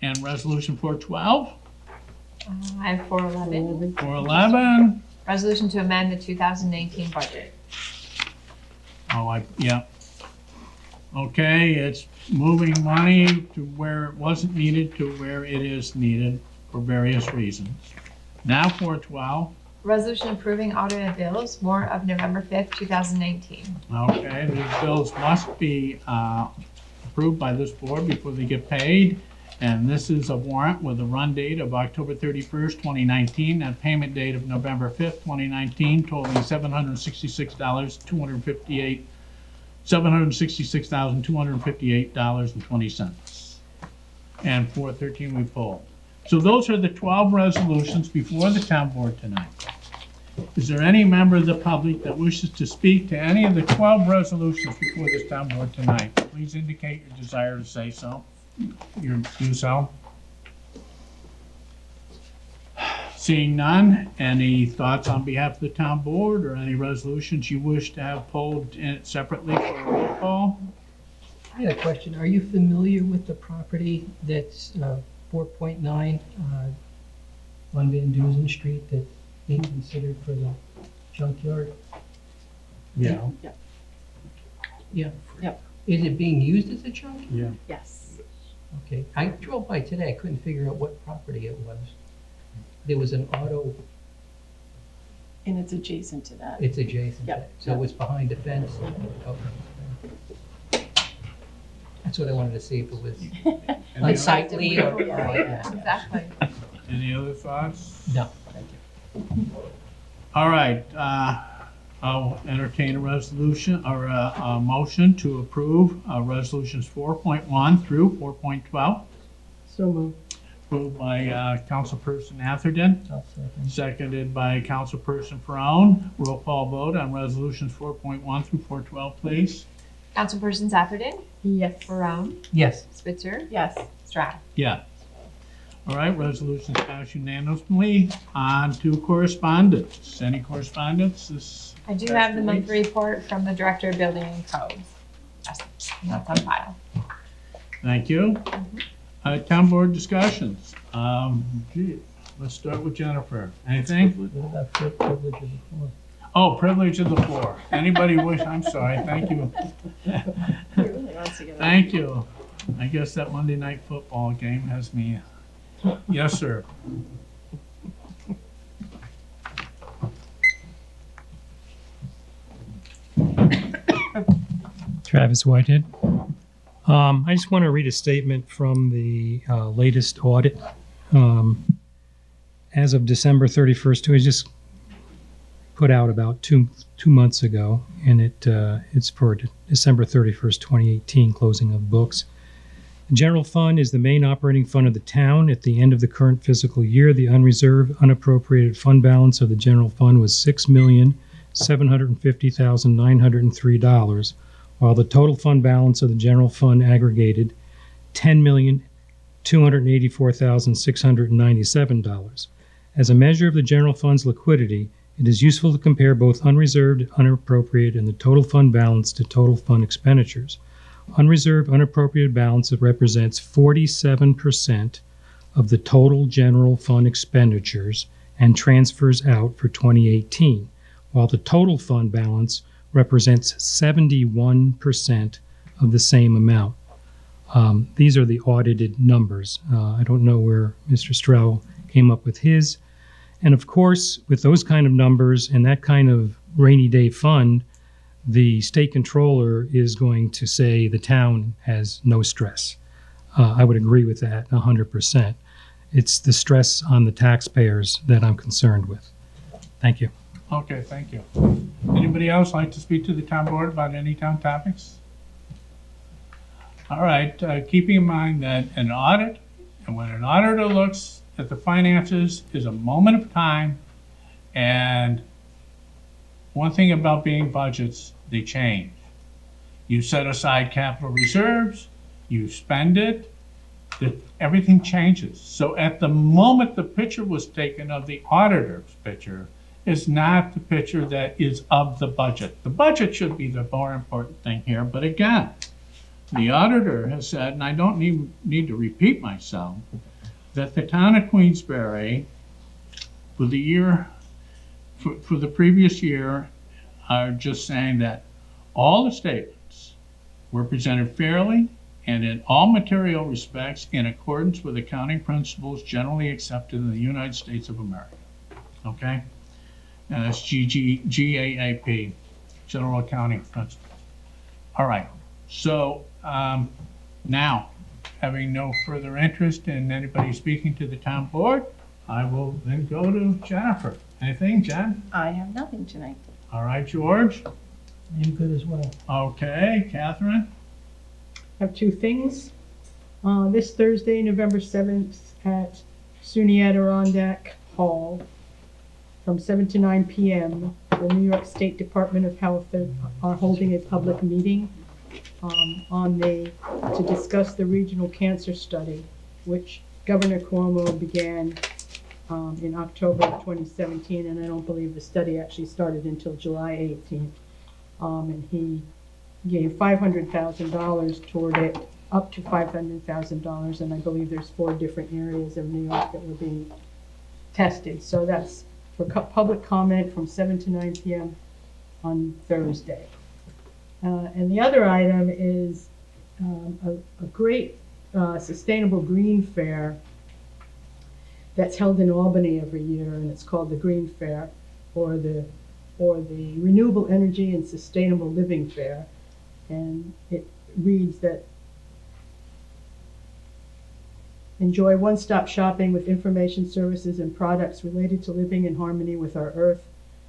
And resolution 412, I have 411. 411. Resolution to amend the 2019 budget. Yeah. Okay, it's moving money to where it wasn't needed to where it is needed for various reasons. Now 412. Resolution approving audited bills, warrant of November 5th, 2019. Okay, these bills must be approved by this board before they get paid. And this is a warrant with a run date of October 31st, 2019, and payment date of November 5th, 2019, totaling $766,258.20. And 413 we pulled. So those are the 12 resolutions before the town board tonight. Is there any member of the public that wishes to speak to any of the 12 resolutions before this town board tonight? Please indicate your desire to say so. Do so. Seeing none, any thoughts on behalf of the town board or any resolutions you wish to have pulled separately for a roll call? I had a question. Are you familiar with the property that's 4.9 on Van Dusen Street that's being considered for the junkyard? Yeah. Yeah. Yep. Is it being used as a junkyard? Yeah. Yes. Okay. I drove by today. I couldn't figure out what property it was. There was an auto, And it's adjacent to that. it's adjacent. to Yep. it. So it's behind a fence. Okay. That's what I wanted to see, if it was unsightly or. Yeah, exactly. Any other thoughts? No, thank you. All right, I'll entertain a resolution or a motion to approve resolutions 4.1 through 4.12. So moved. Moved by Councilperson Atherton, I'll second. seconded by Councilperson Ferone. Roll call vote on resolutions 4.1 through 4.12, please. Councilpersons Atherton, Yes. Barone, Yes. Spitzer, Yes. Stroud. Yeah. All right, resolutions passed unanimously. On to correspondence. Any correspondence? I do have the monthly report from the Director of Building and Codes. That's on file. Thank you. Town board discussions. Let's start with Jennifer. Anything? What about privilege of the floor? Oh, privilege of the floor. Anybody wish, I'm sorry, thank you. He really wants to get out. Thank you. I guess that Monday night football game has me. Yes, sir. Travis Whitehead. I just want to read a statement from the latest audit. As of December 31st, it was just put out about two months ago, and it's for December 31st, 2018, closing of books. The general fund is the main operating fund of the town. At the end of the current fiscal year, the unreserved, unappropriated fund balance of the general fund was $6,750,903, while the total fund balance of the general fund aggregated $10,284,697. As a measure of the general fund's liquidity, it is useful to compare both unreserved, unappropriated, and the total fund balance to total fund expenditures. Unreserved, unappropriated balance represents 47% of the total general fund expenditures and transfers out for 2018, while the total fund balance represents 71% of the same amount. These are the audited numbers. I don't know where Mr. Stroh came up with his. And of course, with those kind of numbers and that kind of rainy day fund, the state controller is going to say the town has no stress. I would agree with that 100%. It's the stress on the taxpayers that I'm concerned with. Thank you. Okay, thank you. Anybody else like to speak to the town board about any town topics? All right, keeping in mind that an audit, and when an auditor looks at the finances, is a moment of time, and one thing about being budgets, they change. You set aside capital reserves, you spend it, everything changes. So at the moment the picture was taken of the auditor's picture is not the picture that is of the budget. The budget should be the more important thing here, but again, the auditor has said, and I don't need to repeat myself, that the town of Queensbury for the year, for the previous year, are just saying that all the statements were presented fairly and in all material respects in accordance with accounting principles generally accepted in the United States of America. Okay? And that's GAAP, General Accounting Principles. All right. So now, having no further interest in anybody speaking to the town board, I will then go to Jennifer. Anything, Jen? I have nothing tonight. All right, George? I'm good as well. Okay, Catherine? I have two things. This Thursday, November 7th, at SUNY Adirondack Hall, from 7 to 9 p.m., the New York State Department of Health are holding a public meeting to discuss the regional cancer study, which Governor Cuomo began in October of 2017, and I don't believe the study actually started until July 18th. And he gave $500,000 toward it, up to $500,000, and I believe there's 4 different areas of New York that were being tested. So that's for public comment from 7 to 9 p.m. on Thursday. And the other item is a great sustainable green fair that's held in Albany every year, and it's called the Green Fair, or the Renewable Energy and Sustainable Living Fair. And it reads that enjoy one-stop shopping with information, services, and products related to living in harmony with our earth.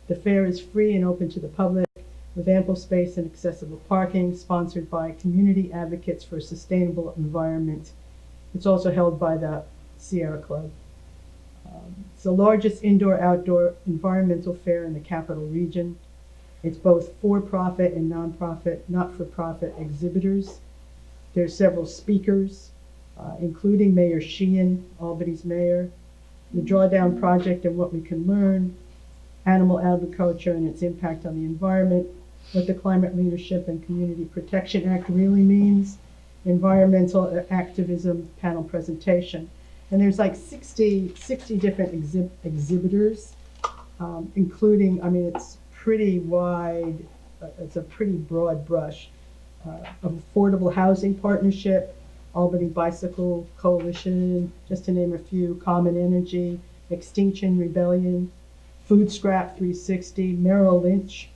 The fair is free and open to the public, with ample space and accessible parking, sponsored by Community Advocates for a Sustainable Environment. It's also held by the Sierra Club. It's the largest indoor-outdoor environmental fair in the capital region. It's both for-profit and non-profit, not-for-profit exhibitors. There's several speakers, including Mayor Sheehan, Albany's mayor, the Drawdown Project and what we can learn, animal agriculture and its impact on the environment, what the Climate Leadership and Community Protection Act really means, environmental activism panel presentation. And there's like 60 different exhibitors, including, I mean, it's pretty wide, it's a pretty broad brush. Affordable Housing Partnership, Albany Bicycle Coalition, just to name a few, Common Energy, Extinction Rebellion, Food Scrap 360, Merrill Lynch,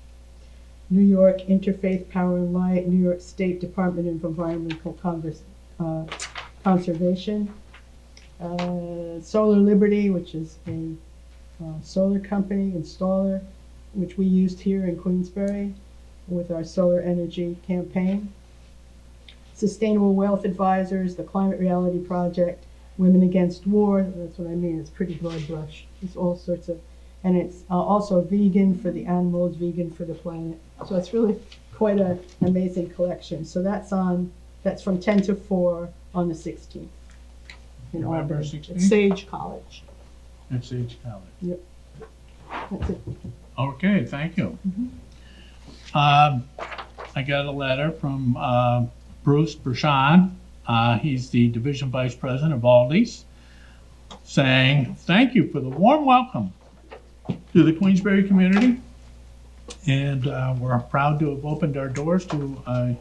New York Interfaith Power and Light, New York State Department of Environmental Conservation, Solar Liberty, which is a solar company installer, which we used here in Queensbury with our solar energy campaign. Sustainable Wealth Advisors, the Climate Reality Project, Women Against War. That's what I mean. It's pretty broad brush. It's all sorts of, and it's also vegan for the animals, vegan for the planet. So it's really quite an amazing collection. So that's from 10 to 4 on the 16th. In November Albany. 16th? At Sage College. At Sage College. Yep. That's it. Okay, thank you. I got a letter from Bruce Bershon. He's the Division Vice President of Aldi's, saying, thank you for the warm welcome to the Queensbury community. And we're proud to have opened our doors to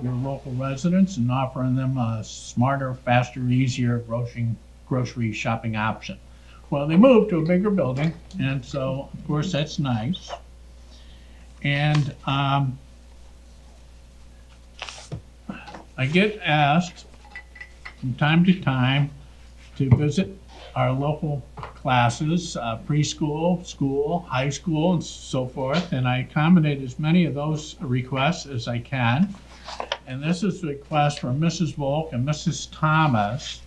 your local residents and offering them a smarter, faster, easier grocery shopping option. Well, they moved to a bigger building, and so, of course, that's nice. And I get asked from time to time to visit our local classes, preschool, school, high school, and so forth, and I accommodate as many of those requests as I can. And this is a request from Mrs. Volk and Mrs. Thomas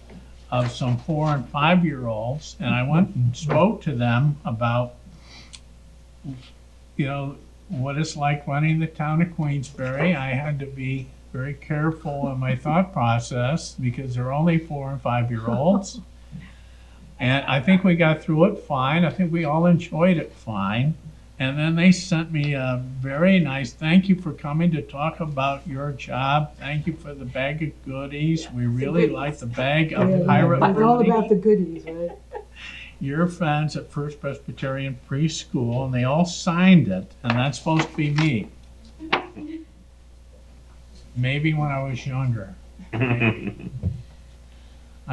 of some 4 and 5-year-olds, and I went and spoke to them about, what it's like running the town of Queensbury. I had to be very careful in my thought process because they're only 4 and 5-year-olds. And I think we got through it fine. I think we all enjoyed it fine. And then they sent me a very nice, thank you for coming to talk about your job. Thank you for the bag of goodies. We really like the bag of pirate It's all goodies. about the goodies, right? Your friends at First Presbyterian Preschool, and they all signed it, and that's supposed to be me. Maybe when I was younger. I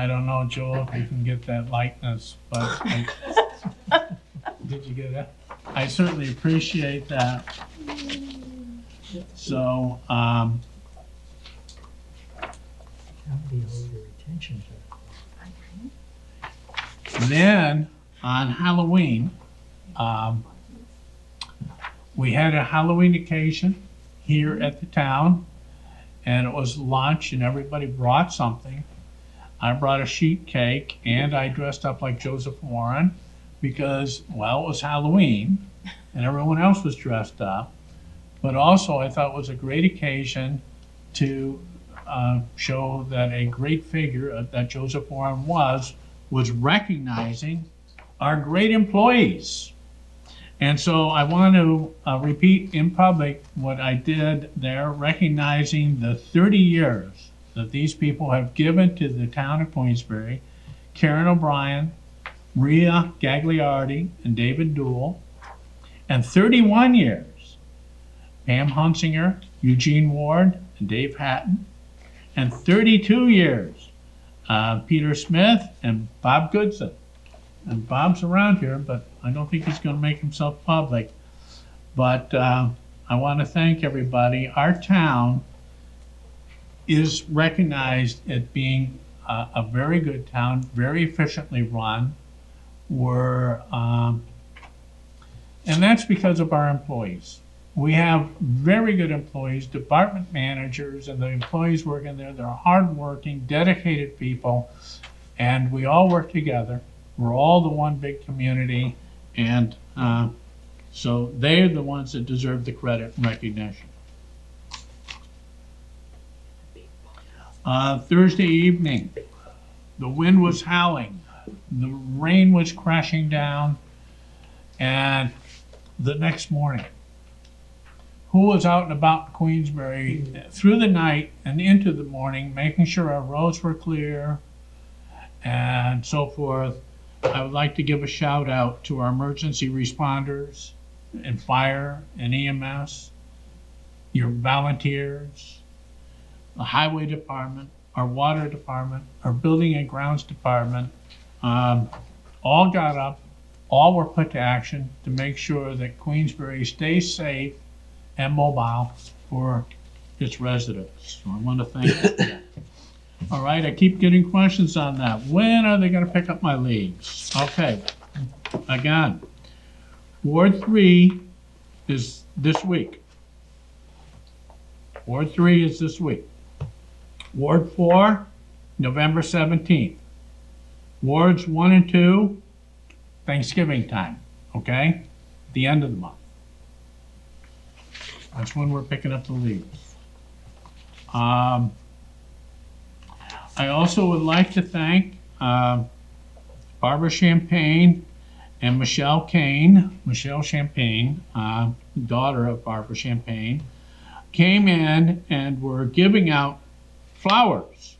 don't know, Joel, if you can get that likeness, but did you get that? I certainly appreciate that. So, How do you hold your retention to? then on Halloween, we had a Halloween occasion here at the town, and it was lunch, and everybody brought something. I brought a sheet cake, and I dressed up like Joseph Warren because, well, it was Halloween, and everyone else was dressed up. But also, I thought it was a great occasion to show that a great figure that Joseph Warren was recognizing our great employees. And so I want to repeat in public what I did there, recognizing the 30 years that these people have given to the town of Queensbury. Karen O'Brien, Rhea Gagliardi, and David Dool. And 31 years, Pam Hunsinger, Eugene Ward, and Dave Hatton. And 32 years, Peter Smith and Bob Goodson. And Bob's around here, but I don't think he's going to make himself public. But I want to thank everybody. Our town is recognized as being a very good town, very efficiently run. And that's because of our employees. We have very good employees, department managers, and the employees working there. They're hardworking, dedicated people, and we all work together. We're all the one big community, and so they're the ones that deserve the credit and recognition. Thursday evening, the wind was howling, the rain was crashing down, and the next morning, who was out and about in Queensbury through the night and into the morning, making sure our roads were clear and so forth. I would like to give a shout out to our emergency responders and fire and EMS, your volunteers, the highway department, our water department, our building and grounds department. All got up, all were put to action to make sure that Queensbury stays safe and mobile for its residents. So I want to thank you for that. All right, I keep getting questions on that. When are they going to pick up my leaves? Okay, again, Ward 3 is this week. Ward 3 is this week. Ward 4, November 17th. Wards 1 and 2, Thanksgiving time, okay? The end of the month. That's when we're picking up the leaves. I also would like to thank Barbara Champagne and Michelle Champagne, daughter of Barbara Champagne, came in and were giving out flowers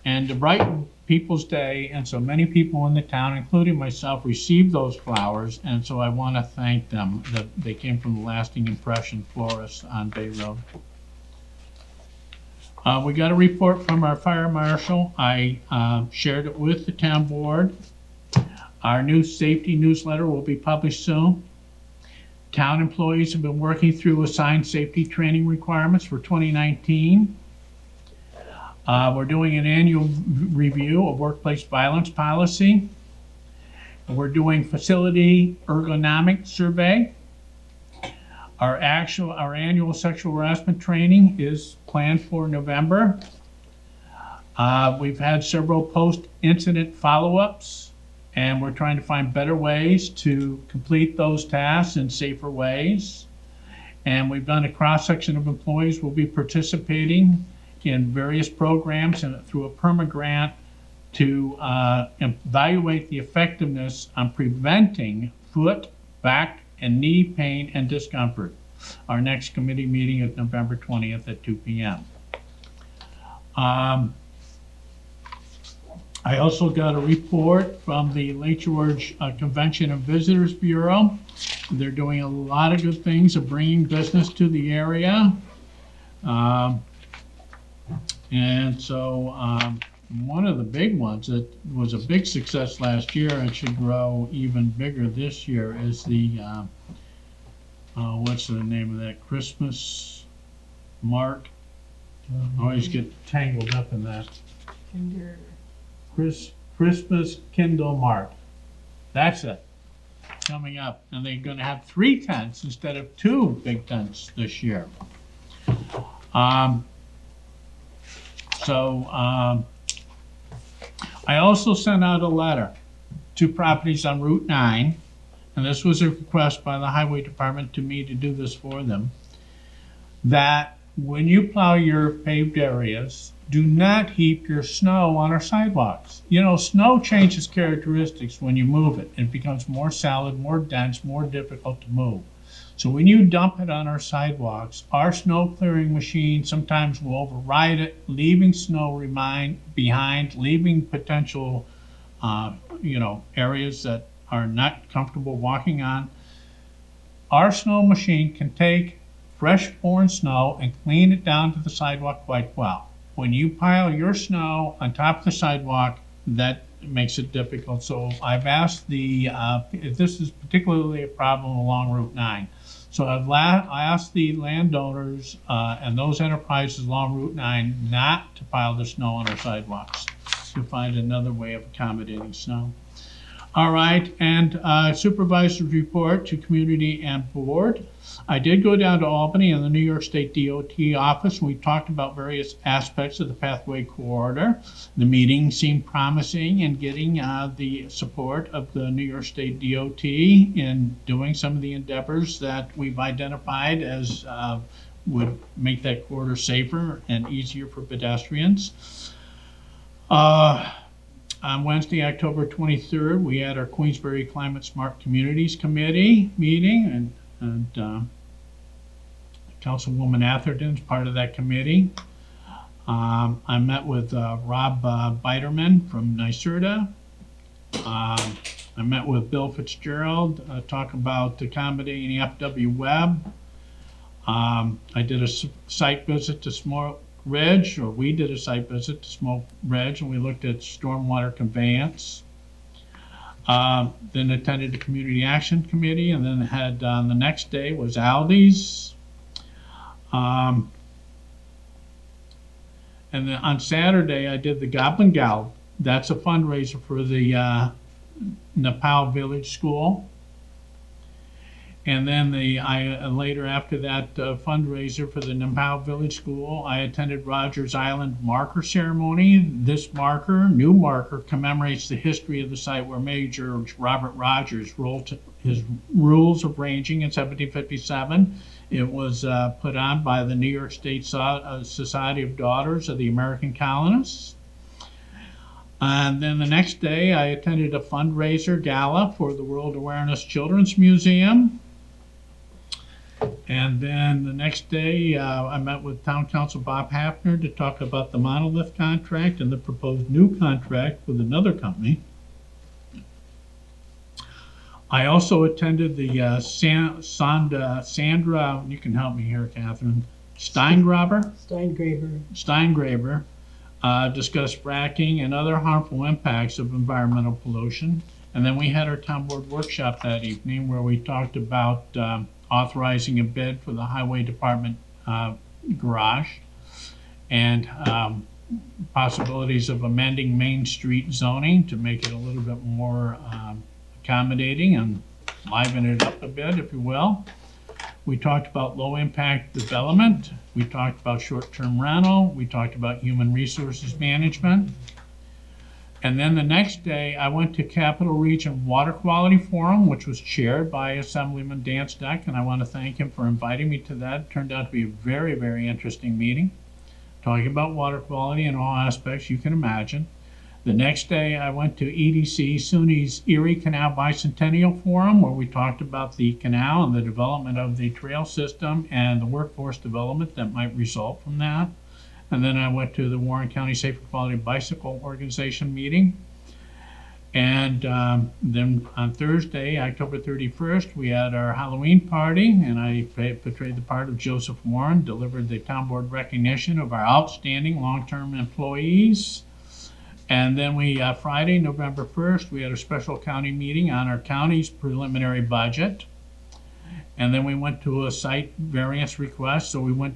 and to brighten People's Day, and so many people in the town, including myself, received those flowers, and so I want to thank them. They came from the Lasting Impression Florist on Bay Road. We got a report from our fire marshal. I shared it with the town board. Our new safety newsletter will be published soon. Town employees have been working through assigned safety training requirements for 2019. We're doing an annual review of workplace violence policy. We're doing facility ergonomic survey. Our annual sexual harassment training is planned for November. We've had several post-incident follow-ups, and we're trying to find better ways to complete those tasks in safer ways. And we've done a cross-section of employees who will be participating in various programs and through a PERMA grant to evaluate the effectiveness on preventing foot, back, and knee pain and discomfort. Our next committee meeting is November 20th at 2 p.m. I also got a report from the Lake George Convention and Visitors Bureau. They're doing a lot of good things of bringing business to the area. And so one of the big ones that was a big success last year and should grow even bigger this year is the, what's the name of that, Christmas Mart? I always get tangled up in that. Christmas Kindle Mart. That's it. Coming up. And they're going to have 3 tents instead of 2 big tents this year. I also sent out a letter to properties on Route 9, and this was a request by the Highway Department to me to do this for them, that when you plow your paved areas, do not heap your snow on our sidewalks. You know, snow changes characteristics when you move it. It becomes more solid, more dense, more difficult to move. So when you dump it on our sidewalks, our snow clearing machine sometimes will override it, leaving snow behind, leaving potential, areas that are not comfortable walking on. Our snow machine can take fresh fallen snow and clean it down to the sidewalk quite well. When you pile your snow on top of the sidewalk, that makes it difficult. So I've asked if this is particularly a problem along Route 9. So I asked the landowners and those enterprises along Route 9 not to pile the snow on our sidewalks, to find another way of accommodating snow. All right, and supervisor's report to community and board. I did go down to Albany and the New York State DOT office. We talked about various aspects of the pathway corridor. The meeting seemed promising in getting the support of the New York State DOT in doing some of the endeavors that we've identified as would make that corridor safer and easier for pedestrians. On Wednesday, October 23rd, we had our Queensbury Climate Smart Communities Committee meeting, and Councilwoman Atherton's part of that committee. I met with Rob Biderman from NYSERDA. I met with Bill Fitzgerald, talk about accommodating the FW Web. I did a site visit to Smoke Ridge, or we did a site visit to Smoke Ridge, and we looked at stormwater conveyance. Then attended the Community Action Committee, and then had the next day was Aldi's. And then on Saturday, I did the Goblin Gal. That's a fundraiser for the Nepal Village School. And then later after that fundraiser for the Nampao Village School, I attended Rogers Island marker ceremony. This new marker, commemorates the history of the site where Major Robert Rogers wrote his rules of ranging in 1757. It was put on by the New York State Society of Daughters of the American Colonists. And then the next day, I attended a fundraiser gala for the World Awareness Children's Museum. And then the next day, I met with Town Council Bob Hafner to talk about the monolith contract and the proposed new contract with another company. I also attended the Sandra, you can help me here, Catherine, Steingraber, discussed fracking and other harmful impacts of environmental pollution. And then we had our town board workshop that evening where we talked about authorizing a bid for the highway department garage and possibilities of amending Main Street zoning to make it a little bit more accommodating and liven it up a bit, if you will. We talked about low impact development. We talked about short-term rental. We talked about human resources management. And then the next day, I went to Capital Region Water Quality Forum, which was chaired by Assemblyman Dan Steck, and I want to thank him for inviting me to that. It turned out to be a very, very interesting meeting, talking about water quality in all aspects you can imagine. The next day, I went to EDC SUNY's Erie Canal Bicentennial Forum, where we talked about the canal and the development of the trail system and the workforce development that might result from that. And then I went to the Warren County Safe and Quality Bicycle Organization meeting. And then on Thursday, October 31st, we had our Halloween party, and I portrayed the part of Joseph Warren, delivered the town board recognition of our outstanding long-term employees. And then Friday, November 1st, we had a special county meeting on our county's preliminary budget. And then we went to a site variance request. So we went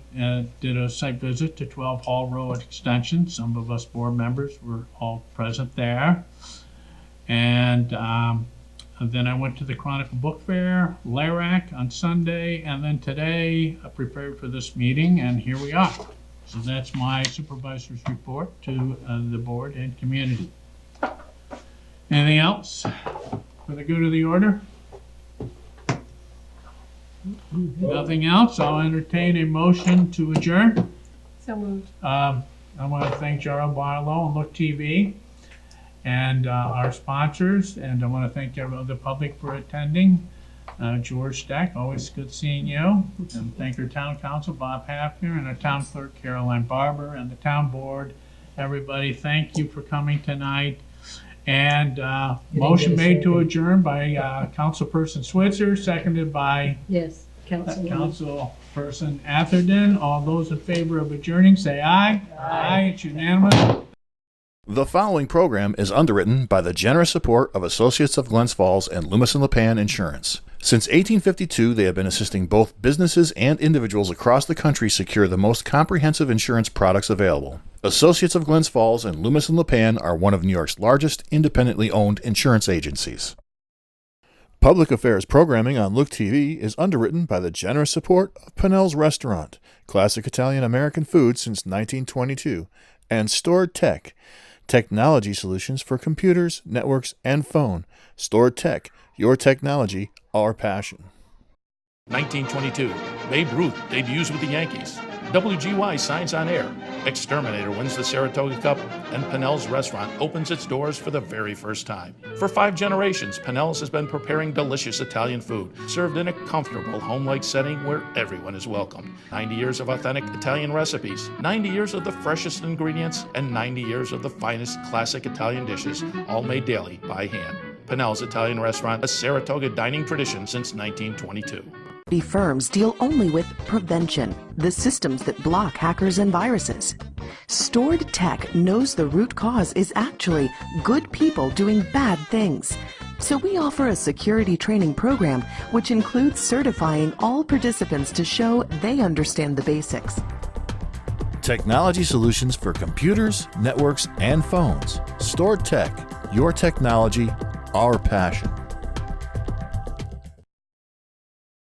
did a site visit to 12 Hall Road Extension. Some of us board members were all present there. And then I went to the Chronicle Book Fair, LARAC on Sunday. And then today I prepared for this meeting, and here we are. So that's my supervisor's report to the board and community. Anything else for the good of the order? Nothing else. I'll entertain a motion to adjourn. So moved. I want to thank Jarl Barlow and Look TV and our sponsors, and I want to thank the public for attending. George Stack, always good seeing you. And thank our town council, Bob Hafner, and our town clerk, Caroline Barber, and the town board. Everybody, thank you for coming tonight. And motion made to adjourn by Councilperson Switzer, seconded by Yes, Councilperson Atherton. All those in favor of adjourning, say aye. Aye, it's unanimous. The following program is underwritten by the generous support of Associates of Glens Falls and Loomis & Lipan Insurance. Since 1852, they have been assisting both businesses and individuals across the country secure the most comprehensive insurance products available. Associates of Glens Falls and Loomis & Lipan are one of New York's largest independently owned insurance agencies. Public affairs programming on Look TV is underwritten by the generous support of Pinnell's Restaurant, classic Italian-American food since 1922, and Stored Tech, technology solutions for computers, networks, and phone. Stored Tech, your technology, our passion. 1922, Babe Ruth debuts with the Yankees. WGY signs on air. Exterminator wins the Saratoga Cup, and Pinnell's Restaurant opens its doors for the very first time. For 5 generations, Pinnell's has been preparing delicious Italian food, served in a comfortable, home-like setting where everyone is welcomed. 90 years of authentic Italian recipes, 90 years of the freshest ingredients, and 90 years of the finest classic Italian dishes, all made daily by hand. Pinnell's Italian Restaurant, a Saratoga dining tradition since 1922. Firms deal only with prevention, the systems that block hackers and viruses. Stored Tech knows the root cause is actually good people doing bad things. So we offer a security training program which includes certifying all participants to show they understand the basics. Technology solutions for computers, networks, and phones. Stored Tech, your technology, our passion.